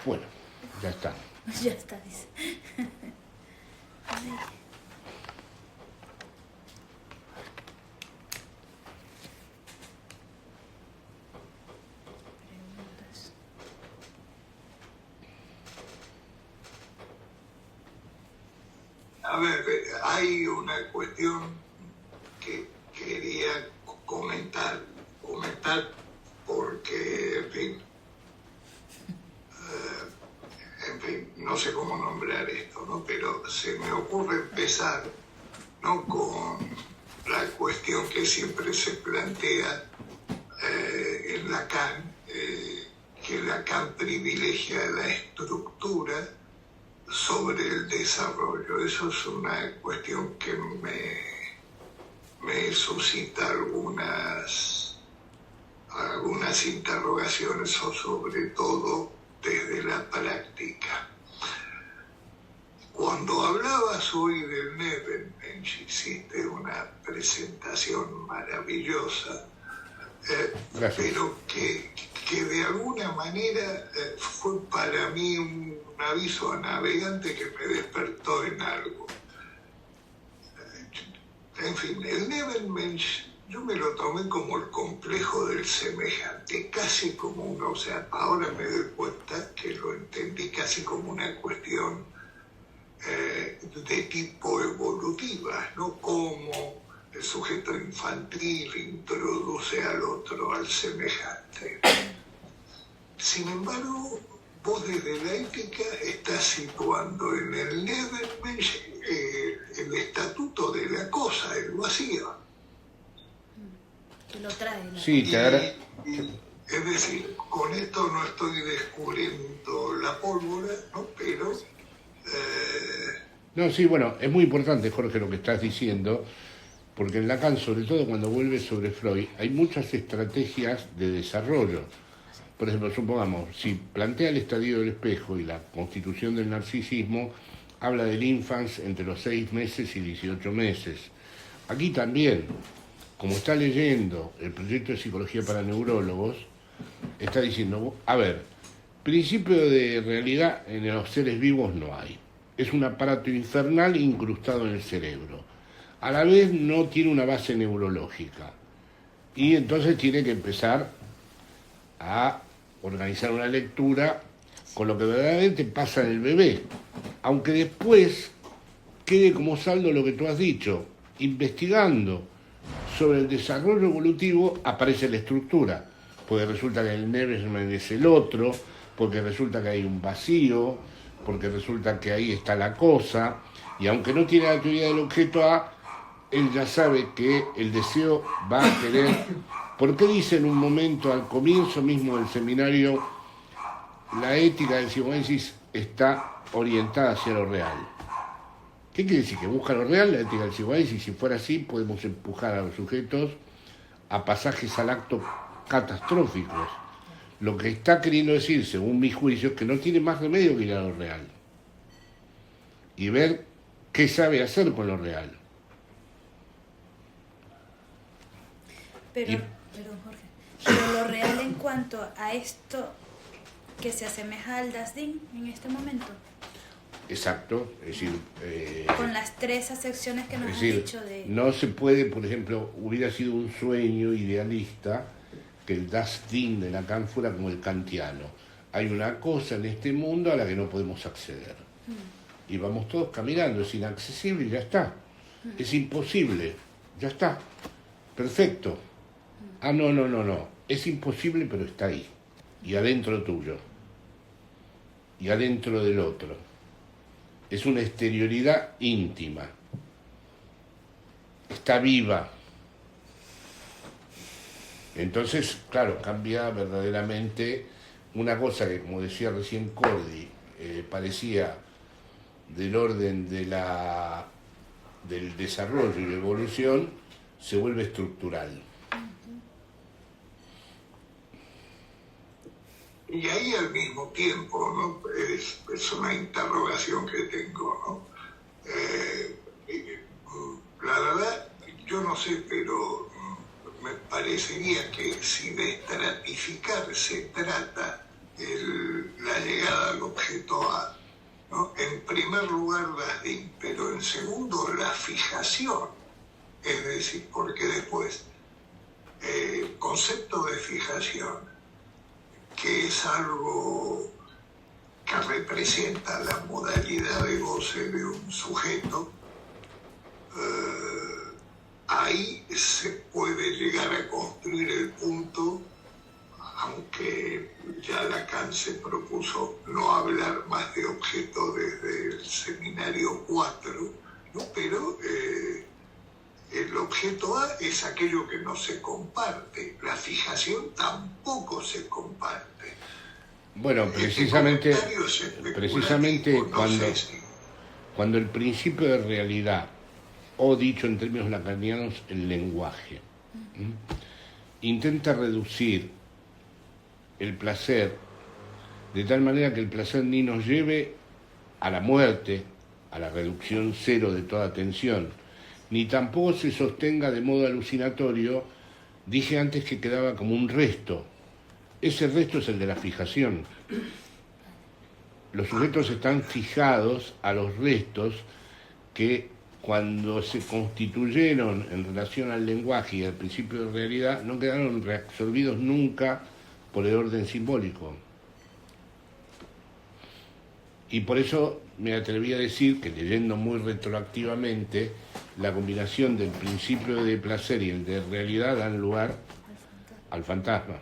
Bueno, ya está. Ya está, dice. A ver, hay una cuestión que quería comentar porque, en fin, no sé cómo nombrar esto, ¿no? Pero se me ocurre empezar, ¿no?, con la cuestión que siempre se plantea en Lacan, que Lacan privilegia la estructura sobre el desarrollo. Eso es una cuestión que me suscita algunas interrogaciones, o sobre todo desde la práctica. Cuando hablabas hoy del Nebenmensch, hiciste una presentación maravillosa, pero que de alguna manera fue para mí un aviso a navegante que me despertó en algo. En fin, el Nebenmensch yo me lo tomé como el complejo del semejante, casi como una, o sea, ahora me doy cuenta que lo entendí casi como una cuestión de tipo evolutiva, ¿no? Como el sujeto infantil introduce al otro, al semejante. Sin embargo, vos desde la ética estás situando en el Nebenmensch el estatuto de la cosa, el vacío. Que lo trae. Sí, Es decir, con esto no estoy descubriendo la pólvora, ¿no? Pero... No, sí, bueno, es muy importante, Jorge, lo que estás diciendo, porque en Lacan, sobre todo cuando vuelve sobre Freud, hay muchas estrategias de desarrollo. Por ejemplo, supongamos, si plantea el estadio del espejo y la constitución del narcisismo, habla del infans entre los 6 meses y 18 meses. Aquí también, como está leyendo el proyecto de psicología para neurólogos, está diciendo, a ver, principio de realidad en los seres vivos no hay. Es un aparato infernal incrustado en el cerebro. A la vez no tiene una base neurológica. Y entonces tiene que empezar a organizar una lectura con lo que verdaderamente pasa en el bebé. Aunque después quede como saldo lo que tú has dicho. Investigando sobre el desarrollo evolutivo aparece la estructura. Porque resulta que el Nebenmensch es el otro, porque resulta que hay un vacío, porque resulta que ahí está la cosa, y aunque no tiene la teoría del objeto A, él ya sabe que el deseo va a querer. ¿Por qué dice en un momento, al comienzo mismo del seminario, la ética del psicoanálisis está orientada hacia lo real? ¿Qué quiere decir? Que busca lo real la ética del psicoanálisis. Si fuera así, podemos empujar a los sujetos a pasajes al acto catastróficos. Lo que está queriendo decir, según mi juicio, es que no tiene más remedio que ir a lo real y ver qué sabe hacer con lo real. Perdón, Jorge, pero lo real en cuanto a esto que se asemeja al Dasdin en este momento. Exacto, es decir... con las 3 acepciones que nos has dicho de... No se puede, por ejemplo, hubiera sido un sueño idealista que el Das Ding de Lacan fuera como el kantiano. Hay una cosa en este mundo a la que no podemos acceder. Y vamos todos caminando, es inaccesible y ya está. Es imposible, ya está. Perfecto. Ah, no. Es imposible, pero está ahí. Y adentro tuyo. Y adentro del otro. Es una exterioridad íntima. Está viva. Entonces, claro, cambia verdaderamente una cosa que, como decía recién Cordy, parecía del orden de del desarrollo y la evolución, se vuelve estructural. Y ahí al mismo tiempo, ¿no? Es una interrogación que tengo, ¿no? La verdad, yo no sé, pero me parecería que si de estratificar se trata la llegada al objeto A, ¿no? En primer lugar Das Ding, pero en segundo la fijación, es decir, porque después el concepto de fijación, que es algo que representa la modalidad de goce de un sujeto, ahí se puede llegar a construir el punto, aunque ya Lacan se propuso no hablar más de objeto desde el seminario 4, ¿no? Pero el objeto A es aquello que no se comparte, la fijación tampoco se comparte. Bueno, precisamente cuando el principio de realidad, o dicho en términos lacanianos, el lenguaje, intenta reducir el placer de tal manera que el placer ni nos lleve a la muerte, a la reducción cero de toda tensión, ni tampoco se sostenga de modo alucinatorio. Dije antes que quedaba como un resto. Ese resto es el de la fijación. Los sujetos están fijados a los restos que, cuando se constituyeron en relación al lenguaje y al principio de realidad, no quedaron reabsorbidos nunca por el orden simbólico. Y por eso me atreví a decir que, leyendo muy retroactivamente, la combinación del principio de placer y el de realidad dan lugar al fantasma.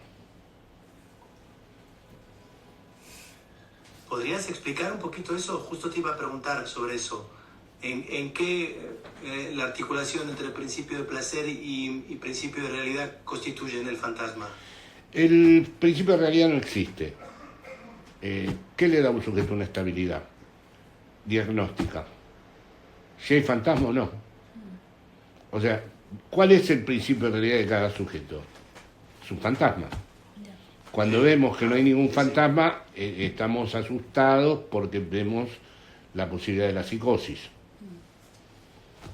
¿Podrías explicar un poquito eso? Justo te iba a preguntar sobre eso. ¿En qué la articulación entre el principio de placer y principio de realidad constituyen el fantasma? El principio de realidad no existe. ¿Qué le da a un sujeto una estabilidad diagnóstica? ¿Si hay fantasma o no? O sea, ¿cuál es el principio de realidad de cada sujeto? Es un fantasma. Cuando vemos que no hay ningún fantasma, estamos asustados porque vemos la posibilidad de la psicosis.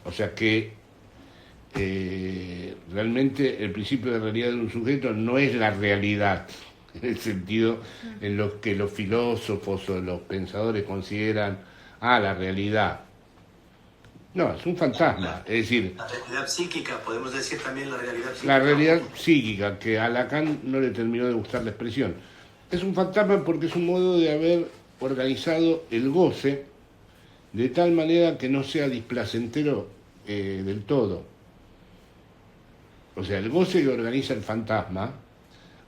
O sea que realmente el principio de realidad de un sujeto no es la realidad, en el sentido en lo que los filósofos o los pensadores consideran la realidad. No, es un fantasma, es decir... La realidad psíquica, podemos decir también la realidad psíquica. La realidad psíquica, que a Lacan no le terminó de gustar la expresión. Es un fantasma porque es un modo de haber organizado el goce de tal manera que no sea displacentero del todo. O sea, el goce que organiza el fantasma,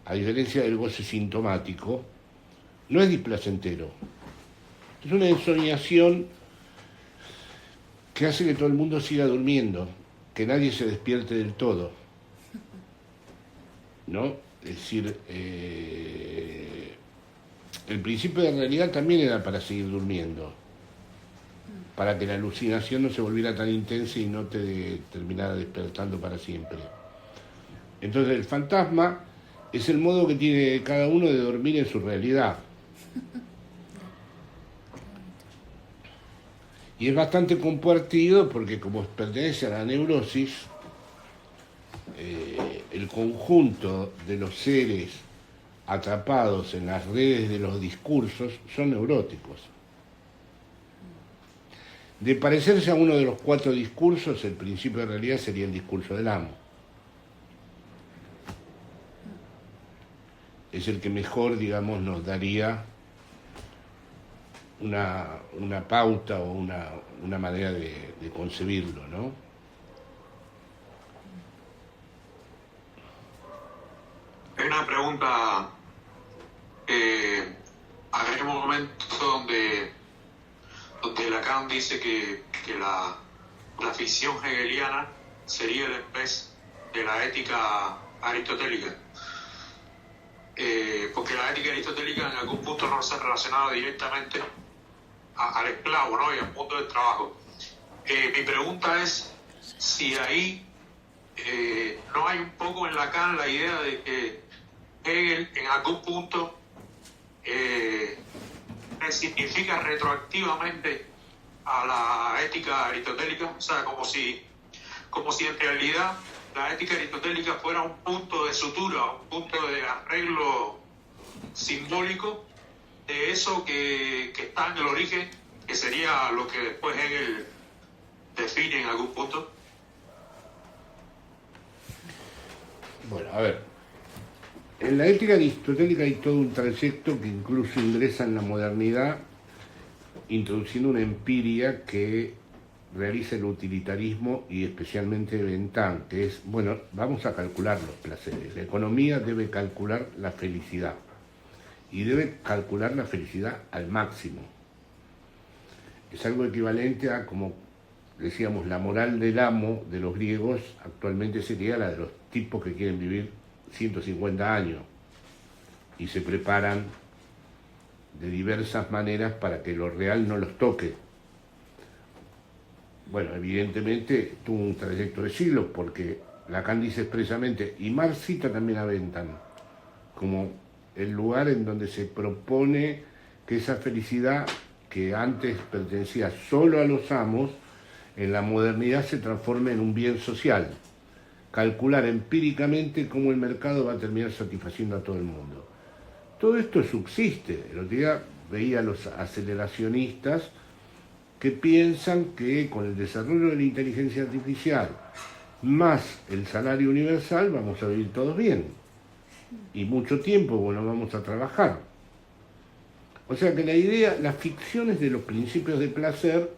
a diferencia del goce sintomático, no es displacentero. Es una ensoñación que hace que todo el mundo siga durmiendo, que nadie se despierte del todo, ¿no? Es decir, el principio de realidad también era para seguir durmiendo, para que la alucinación no se volviera tan intensa y no te terminara despertando para siempre. Entonces el fantasma es el modo que tiene cada uno de dormir en su realidad. Y es bastante compartido porque, como pertenece a la neurosis, el conjunto de los seres atrapados en las redes de los discursos son neuróticos. De parecerse a uno de los 4 discursos, el principio de realidad sería el discurso del amo. Es el que mejor, digamos, nos daría una pauta o una manera de concebirlo, ¿no? Hay una pregunta. Hay un momento donde Lacan dice que la ficción hegeliana sería el pez de la ética aristotélica. Porque la ética aristotélica en algún punto no se relacionaba directamente al esclavo, ¿no? Y al mundo del trabajo. Mi pregunta es si ahí no hay un poco en Lacan la idea de que Hegel en algún punto significa retroactivamente a la ética aristotélica, o sea, como si en realidad la ética aristotélica fuera un punto de sutura, un punto de arreglo simbólico de eso que está en el origen, que sería lo que después Hegel define en algún punto. Bueno, a ver, en la ética aristotélica hay todo un trayecto que incluso ingresa en la modernidad, introduciendo una empiria que realiza el utilitarismo y especialmente Bentham, que es, bueno, vamos a calcular los placeres. La economía debe calcular la felicidad y debe calcular la felicidad al máximo. Es algo equivalente a, como decíamos, la moral del amo de los griegos actualmente sería la de los tipos que quieren vivir 150 años y se preparan de diversas maneras para que lo real no los toque. Bueno, evidentemente tuvo un trayecto de siglos porque Lacan dice expresamente, y Marx cita también a Bentham, como el lugar en donde se propone que esa felicidad que antes pertenecía solo a los amos, en la modernidad se transforme en un bien social. Calcular empíricamente cómo el mercado va a terminar satisfaciendo a todo el mundo. Todo esto subsiste. El otro día veía a los aceleracionistas que piensan que con el desarrollo de la inteligencia artificial más el salario universal vamos a vivir todos bien. Y mucho tiempo, bueno, vamos a trabajar. O sea que la idea, las ficciones de los principios de placer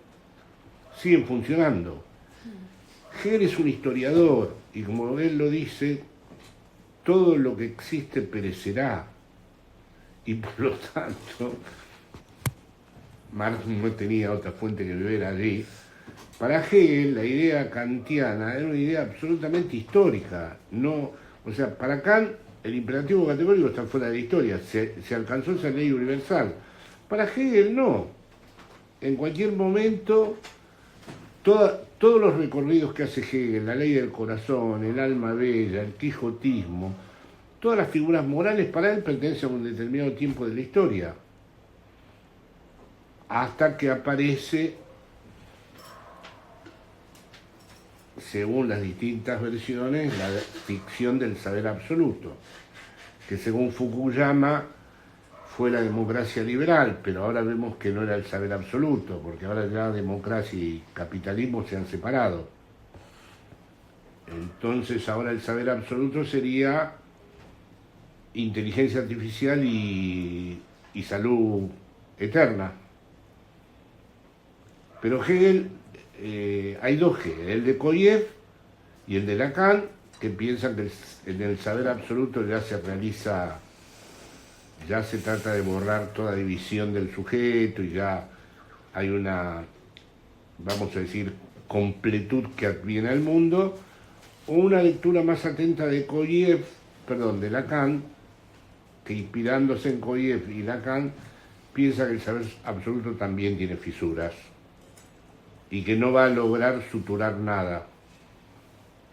siguen funcionando. Hegel es un historiador y como él lo dice, todo lo que existe perecerá y por lo tanto Marx no tenía otra fuente que beber allí. Para Hegel la idea kantiana era una idea absolutamente histórica. No, o sea, para Kant el imperativo categórico está fuera de la historia, se alcanzó esa ley universal. Para Hegel no. En cualquier momento todos los recorridos que hace Hegel, la ley del corazón, el alma bella, el quijotismo, todas las figuras morales para él pertenecen a un determinado tiempo de la historia. Hasta que aparece, según las distintas versiones, la ficción del saber absoluto, que según Fukuyama fue la democracia liberal, pero ahora vemos que no era el saber absoluto, porque ahora ya democracia y capitalismo se han separado. Entonces ahora el saber absoluto sería inteligencia artificial y salud eterna. Pero Hegel, hay dos Hegel, el de Koyev y el de Lacan, que piensan que en el saber absoluto ya se realiza, ya se trata de borrar toda división del sujeto y ya hay una, vamos a decir, completud que adviene al mundo, o una lectura más atenta de de Lacan, que inspirándose en Koyev y Lacan, piensa que el saber absoluto también tiene fisuras y que no va a lograr suturar nada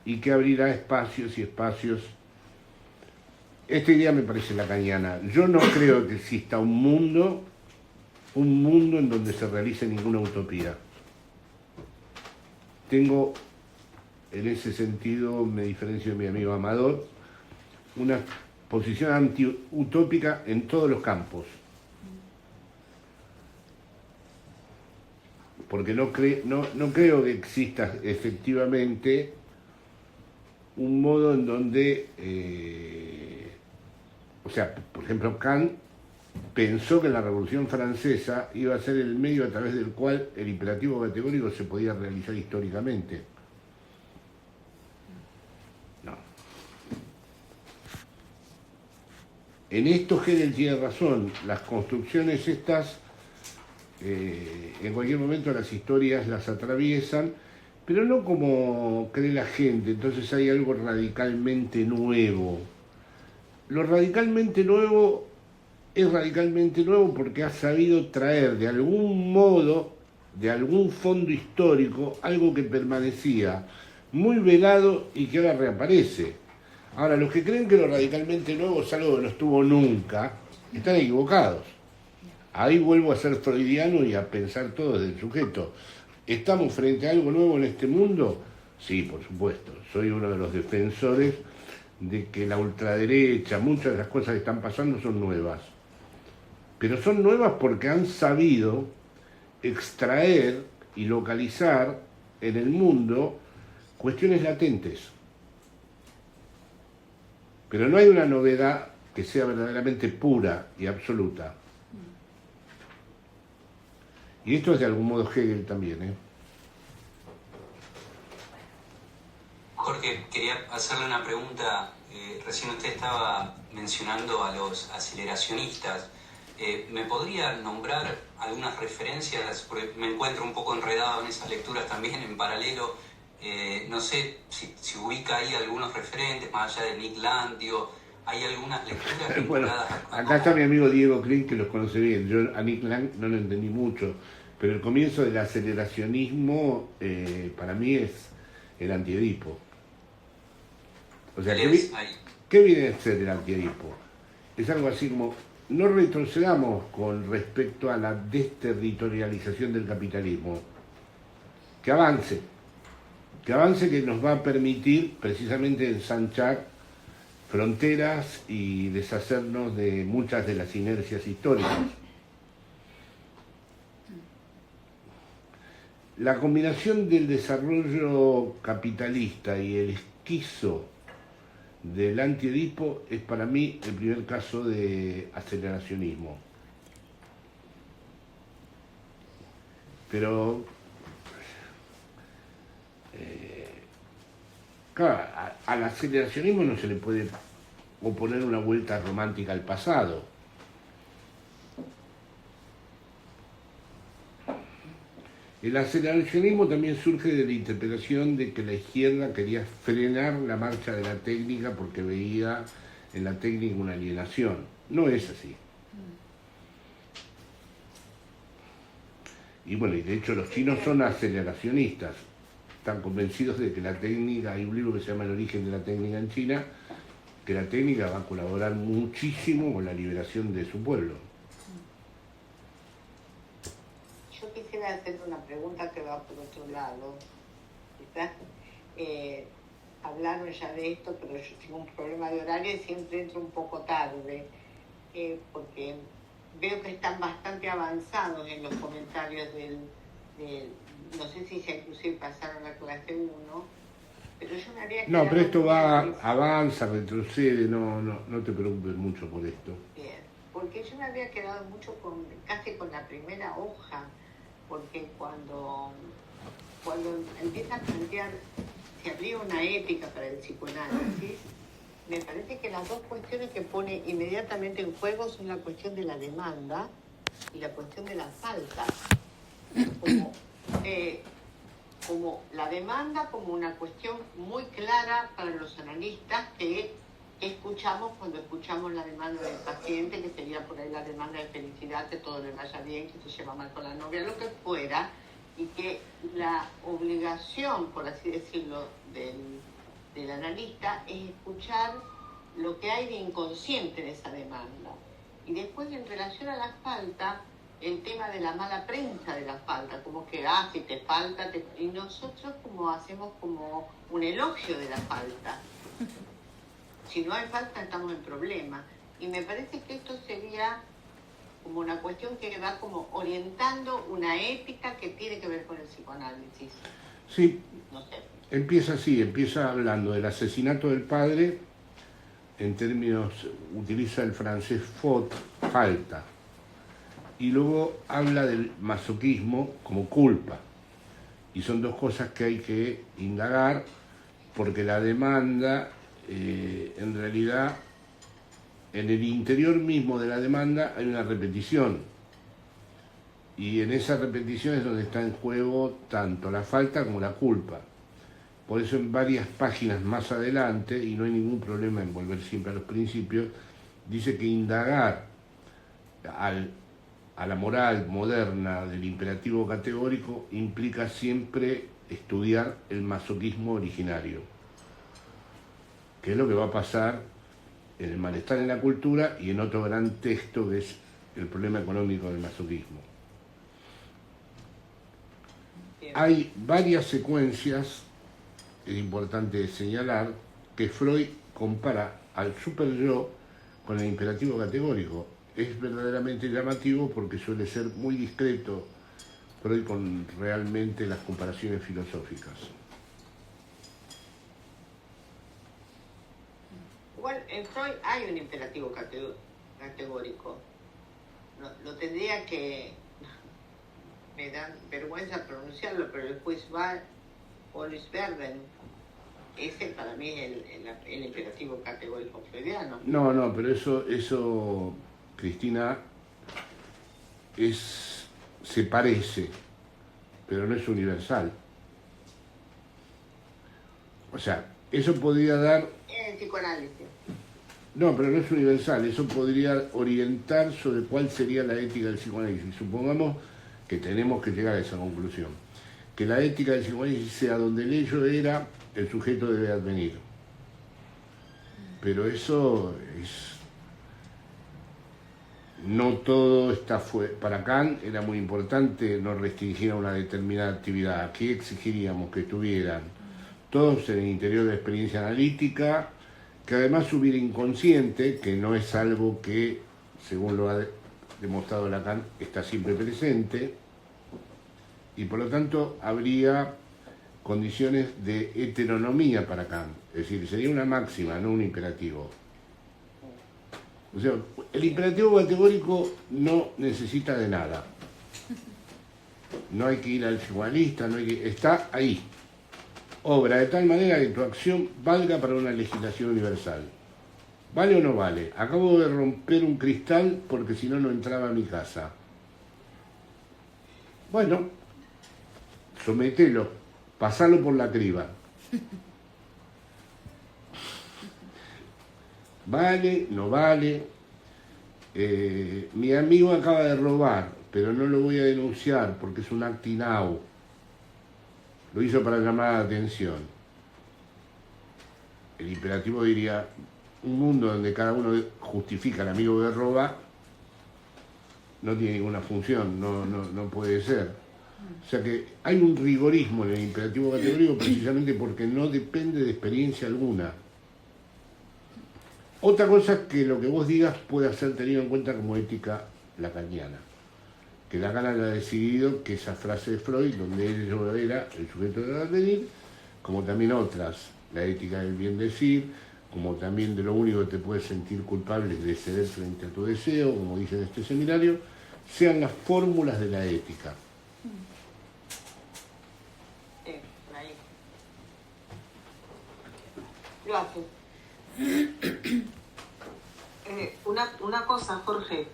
y que abrirá espacios y espacios. Esta idea me parece lacaniana. Yo no creo que exista un mundo en donde se realice ninguna utopía. Tengo, en ese sentido, me diferencio de mi amigo Amador, una posición anti-utópica en todos los campos. porque no creo que exista efectivamente un modo en donde, o sea, por ejemplo, Kant pensó que la Revolución Francesa iba a ser el medio a través del cual el imperativo categórico se podía realizar históricamente. No. En esto Hegel tiene razón, las construcciones estas, en cualquier momento las historias las atraviesan, pero no como cree la gente, entonces hay algo radicalmente nuevo. Lo radicalmente nuevo es radicalmente nuevo porque ha sabido traer de algún modo, de algún fondo histórico, algo que permanecía muy velado y que ahora reaparece. Ahora, los que creen que lo radicalmente nuevo es algo que no estuvo nunca, están equivocados. Ahí vuelvo a ser freudiano y a pensar todo desde el sujeto. ¿Estamos frente a algo nuevo en este mundo? Sí, por supuesto. Soy uno de los defensores de que la ultraderecha, muchas de las cosas que están pasando son nuevas. Pero son nuevas porque han sabido extraer y localizar en el mundo cuestiones latentes. Pero no hay una novedad que sea verdaderamente pura y absoluta. Y esto es de algún modo Hegel también, ¿eh? Jorge, quería hacerle una pregunta. Recién usted estaba mencionando a los aceleracionistas. ¿Me podría nombrar algunas referencias? Porque me encuentro un poco enredado en esas lecturas también en paralelo. No sé si ubica ahí algunos referentes, más allá de Nick Land, digo, ¿hay algunas lecturas vinculadas bueno, acá está mi amigo Diego Klein, que los conoce bien. Yo a Nick Land no lo entendí mucho, pero el comienzo del aceleracionismo para mí es el Antiedipo. O sea, ¿qué viene a ser el Antiedipo? Es algo así como, no retrocedamos con respecto a la desterritorialización del capitalismo, que avance que nos va a permitir precisamente ensanchar fronteras y deshacernos de muchas de las inercias históricas. La combinación del desarrollo capitalista y el esquizo del Antiedipo es para mí el primer caso de aceleracionismo. Pero claro, al aceleracionismo no se le puede oponer una vuelta romántica al pasado. El aceleracionismo también surge de la interpretación de que la izquierda quería frenar la marcha de la técnica porque veía en la técnica una alienación. No es así. Y bueno, y de hecho los chinos son aceleracionistas. Están convencidos de que la técnica, hay un libro que se llama El origen de la técnica en China, que la técnica va a colaborar muchísimo con la liberación de su pueblo. Yo quisiera hacer una pregunta que va por otro lado. Quizás hablaron ya de esto, pero yo tengo un problema de horario y siempre entro un poco tarde, porque veo que están bastante avanzados en los comentarios del no sé si ya inclusive pasaron a clase 1, pero yo me había quedado... No, pero esto avanza, retrocede, no te preocupes mucho por esto. Bien, porque yo me había quedado mucho casi con la primera hoja, porque cuando empieza a plantear si habría una ética para el psicoanálisis, me parece que las dos cuestiones que pone inmediatamente en juego son la cuestión de la demanda y la cuestión de la falta. Como la demanda como una cuestión muy clara para los analistas que escuchamos cuando escuchamos la demanda del paciente, que sería por ahí la demanda de felicidad, que todo le vaya bien, que se lleva mal con la novia, lo que fuera, y que la obligación, por así decirlo, del analista es escuchar lo que hay de inconsciente en esa demanda. Y después, en relación a la falta, el tema de la mala prensa de la falta, como que, si te falta, y nosotros como hacemos como un elogio de la falta. Si no hay falta, estamos en problema. Y me parece que esto sería como una cuestión que va como orientando una ética que tiene que ver con el psicoanálisis. Sí, No sé. empieza así, empieza hablando del asesinato del padre, en términos, utiliza el francés faute, falta, y luego habla del masoquismo como culpa. Y son dos cosas que hay que indagar, porque la demanda, en realidad, en el interior mismo de la demanda hay una repetición. Y en esa repetición es donde está en juego tanto la falta como la culpa. Por eso en varias páginas más adelante, y no hay ningún problema en volver siempre a los principios, dice que indagar a la moral moderna del imperativo categórico implica siempre estudiar el masoquismo originario, que es lo que va a pasar en el malestar en la cultura y en otro gran texto que es el problema económico del masoquismo. Hay varias secuencias, es importante señalar, que Freud compara al superyo con el imperativo categórico. Es verdaderamente llamativo porque suele ser muy discreto Freud con realmente las comparaciones filosóficas. Igual en Freud hay un imperativo categórico. Lo tendría que... Me da vergüenza pronunciarlo, pero el Polis Verden, ese para mí es el imperativo categórico freudiano. No, pero eso Cristina, se parece, pero no es universal. O sea, eso podría dar... Es el psicoanálisis. No, pero no es universal, eso podría orientar sobre cuál sería la ética del psicoanálisis. Supongamos que tenemos que llegar a esa conclusión, que la ética del psicoanálisis sea donde el ello era, el sujeto debe advenir. Pero eso es... No todo está fuera. Para Kant era muy importante no restringir a una determinada actividad. Aquí exigiríamos que estuvieran todos en el interior de la experiencia analítica, que además hubiera inconsciente, que no es algo que, según lo ha demostrado Lacan, está siempre presente, y por lo tanto habría condiciones de heteronomía para Kant, es decir, sería una máxima, no un imperativo. O sea, el imperativo categórico no necesita de nada. No hay que ir al psicoanalista, está ahí. Obra de tal manera que tu acción valga para una legislación universal. ¿Vale o no vale? Acabo de romper un cristal porque si no, no entraba a mi casa. Bueno, somételo, pasalo por la criba. ¿Vale? ¿No vale? Mi amigo acaba de robar, pero no lo voy a denunciar porque es un actinao. Lo hizo para llamar la atención. El imperativo diría, un mundo donde cada uno justifica al amigo que roba, no tiene ninguna función, no puede ser. O sea que hay un rigorismo en el imperativo categórico precisamente porque no depende de experiencia alguna. Otra cosa es que lo que vos digas pueda ser tenido en cuenta como ética lacaniana. Que Lacan ha decidido que esa frase de Freud, donde él era el sujeto de advenir, como también otras, la ética del bien decir, como también de lo único que te puedes sentir culpable es de ceder frente a tu deseo, como dice en este seminario, sean las fórmulas de la ética. Ahí. Gracias. Una cosa, Jorge,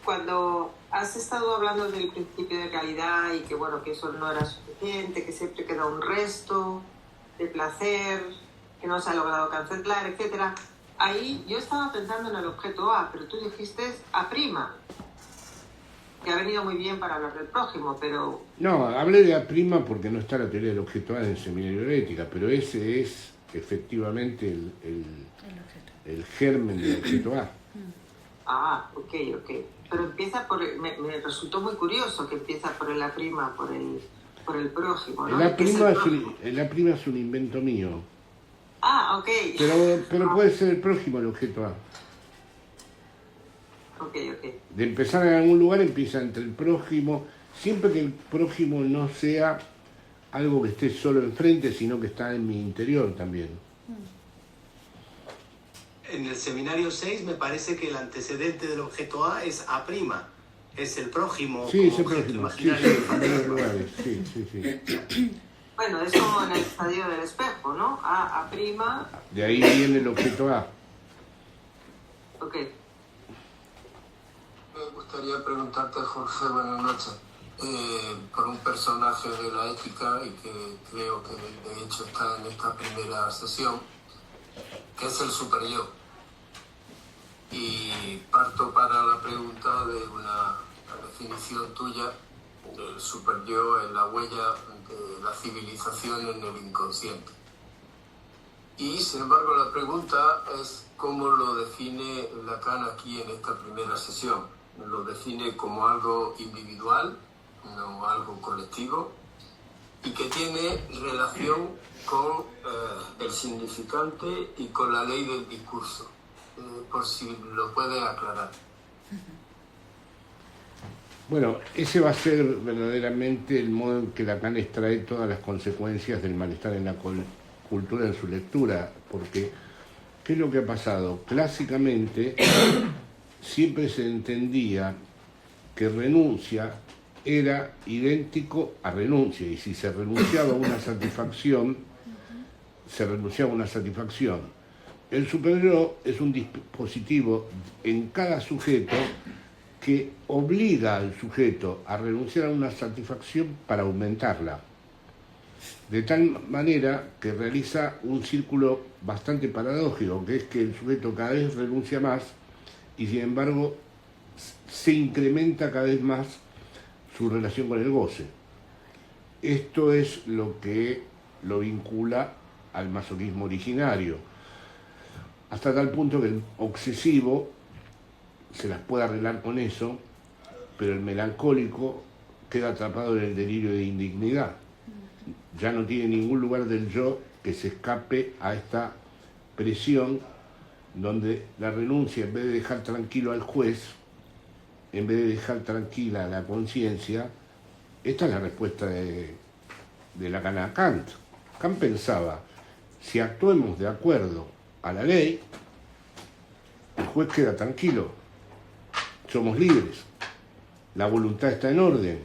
cuando has estado hablando del principio de realidad y que bueno, que eso no era suficiente, que siempre queda un resto de placer, que no se ha logrado cancelar, etcétera, ahí yo estaba pensando en el objeto A, pero tú dijiste A', que ha venido muy bien para hablar del prójimo, pero... No, hablé de A' porque no está la teoría del objeto A en el seminario de ética, pero ese es efectivamente el germen del objeto A. Ah, ok. Pero empieza por... Me resultó muy curioso que empieza por el A', por el prójimo, ¿no? El A' es un invento mío. Ah, ok. Pero puede ser el prójimo el objeto A. De empezar en algún lugar empieza entre el prójimo, siempre que el prójimo no sea algo que esté solo enfrente, sino que está en mi interior también. En el seminario 6 me parece que el antecedente del objeto A es A', es el prójimo. Sí, es el prójimo, sí. Bueno, es como en el estadio del espejo, ¿no? A'. De ahí viene el objeto A. Ok. Me gustaría preguntarte, Jorge, buenas noches, por un personaje de la ética y que creo que de hecho está en esta primera sesión, que es el superyo. Y parto para la pregunta de una definición tuya del superyo en la huella de la civilización en el inconsciente. Y sin embargo la pregunta es cómo lo define Lacan aquí en esta primera sesión. Lo define como algo individual, no algo colectivo, y que tiene relación con el significante y con la ley del discurso. Por si lo puede aclarar. Bueno, ese va a ser verdaderamente el modo en que Lacan extrae todas las consecuencias del malestar en la cultura en su lectura, porque ¿qué es lo que ha pasado? Clásicamente siempre se entendía que renuncia era idéntico a renuncia, y si se renunciaba a una satisfacción, se renunciaba a una satisfacción. El superyo es un dispositivo en cada sujeto que obliga al sujeto a renunciar a una satisfacción para aumentarla, de tal manera que realiza un círculo bastante paradójico, que es que el sujeto cada vez renuncia más y sin embargo se incrementa cada vez más su relación con el goce. Esto es lo que lo vincula al masoquismo originario, hasta tal punto que el obsesivo se las puede arreglar con eso, pero el melancólico queda atrapado en el delirio de indignidad. Ya no tiene ningún lugar del yo que se escape a esta presión donde la renuncia, en vez de dejar tranquilo al juez, en vez de dejar tranquila a la conciencia, esta es la respuesta de Lacan a Kant. Kant pensaba, si actuemos de acuerdo a la ley, el juez queda tranquilo, somos libres, la voluntad está en orden,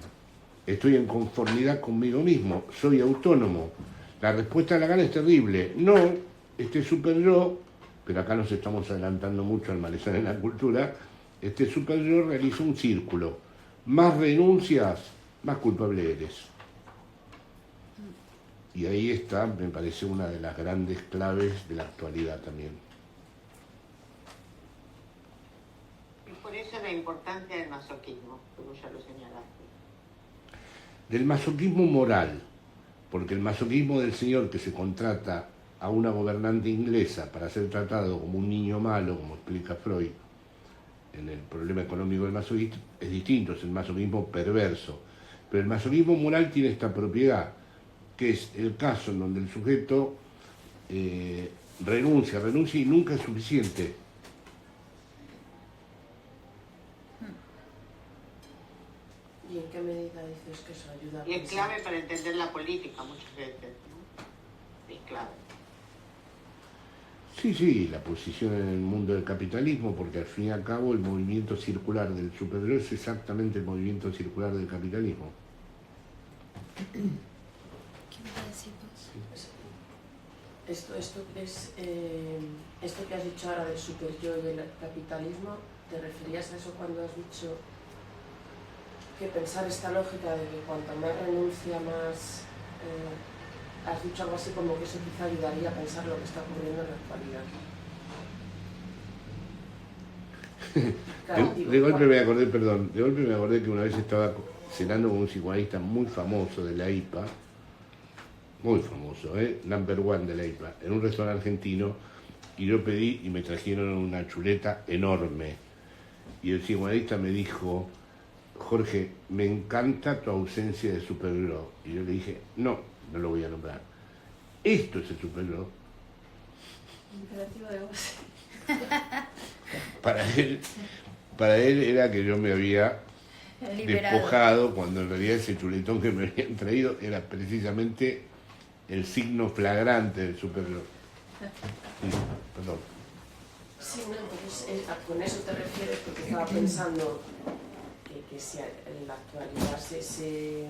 estoy en conformidad conmigo mismo, soy autónomo. La respuesta de Lacan es terrible, no, este superyo, pero acá nos estamos adelantando mucho al malestar en la cultura, este superyo realiza un círculo, más renuncias, más culpable eres. Y ahí está, me parece, una de las grandes claves de la actualidad también. Y por eso la importancia del masoquismo, como ya lo señalaste. Del masoquismo moral, porque el masoquismo del señor que se contrata a una gobernante inglesa para ser tratado como un niño malo, como explica Freud, en el problema económico del masoquismo, es distinto, es el masoquismo perverso. Pero el masoquismo moral tiene esta propiedad, que es el caso en donde el sujeto renuncia y nunca es suficiente. ¿Y en qué medida dices que eso ayuda? Y es clave para entender la política muchas veces, ¿no? Es clave. Sí, la posición en el mundo del capitalismo, porque al fin y al cabo el movimiento circular del superhéroe es exactamente el movimiento circular del capitalismo. Esto que has dicho ahora del superyo y del capitalismo, ¿te referías a eso cuando has dicho que pensar esta lógica de que cuanto más renuncia más... has dicho algo así como que eso quizá ayudaría a pensar lo que está ocurriendo en la actualidad? De golpe me acordé que una vez estaba cenando con un psicoanalista muy famoso de la IPA, muy famoso, number one de la IPA, en un restaurante argentino, y yo pedí y me trajeron una chuleta enorme. Y el psicoanalista me dijo, Jorge, me encanta tu ausencia de superhéroe. Y yo le dije, no lo voy a nombrar. Esto es el superhéroe. Imperativo de voz. Para él, Para él era que yo me había Liberado. despojado, cuando en realidad ese chuletón que me habían traído era precisamente el signo flagrante del superyo. Sí, perdón. Sí, no, entonces con eso te refieres, porque estaba pensando que si en la actualidad se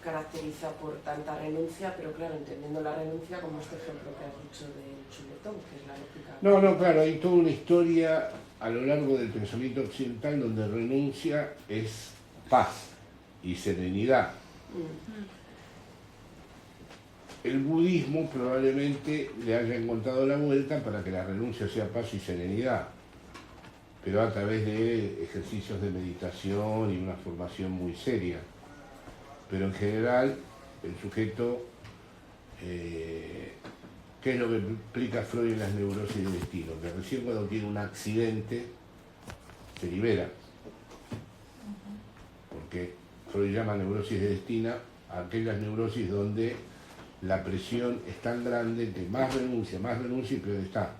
caracteriza por tanta renuncia, pero claro, entendiendo la renuncia como este ejemplo que has dicho del chuletón, que es la lógica. No, claro, hay toda una historia a lo largo del pensamiento occidental donde renuncia es paz y serenidad. El budismo probablemente le haya encontrado la vuelta para que la renuncia sea paz y serenidad, pero a través de ejercicios de meditación y una formación muy seria. Pero en general, el sujeto, ¿qué es lo que explica Freud en las neurosis de destino? Que recién cuando tiene un accidente, se libera. Porque Freud llama neurosis de destino a aquellas neurosis donde la presión es tan grande que más renuncia y peor está.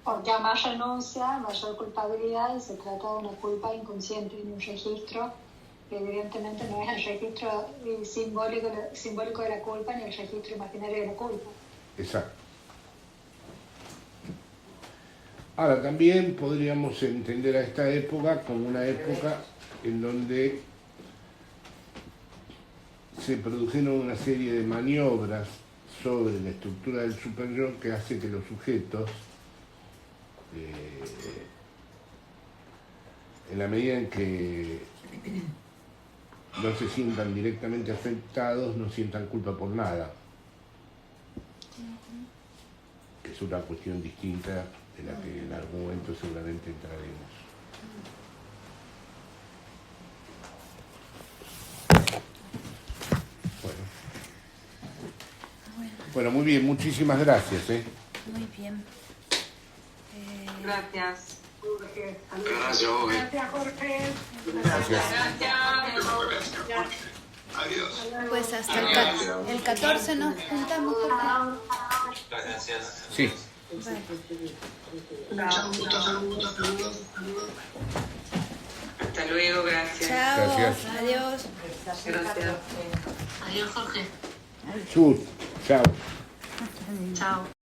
Porque a más renuncia, mayor culpabilidad, y se trata de una culpa inconsciente, en un registro que evidentemente no es el registro simbólico de la culpa ni el registro imaginario de la culpa. Exacto. Ahora, también podríamos entender a esta época como una época en donde se produjeron una serie de maniobras sobre la estructura del superyo que hace que los sujetos, en la medida en que no se sientan directamente afectados, no sientan culpa por nada, que es una cuestión distinta de la que en algún momento seguramente entraremos. Bueno, muy bien, muchísimas gracias. Muy bien. Gracias. Gracias, Jorge. Gracias, Jorge. Gracias. Adiós. Pues hasta el 14 nos juntamos. Gracias. Sí. Vale. Hasta luego, gracias. Chao. Gracias. Adiós. Gracias. Adiós, Jorge. Chau. Chao. Chao.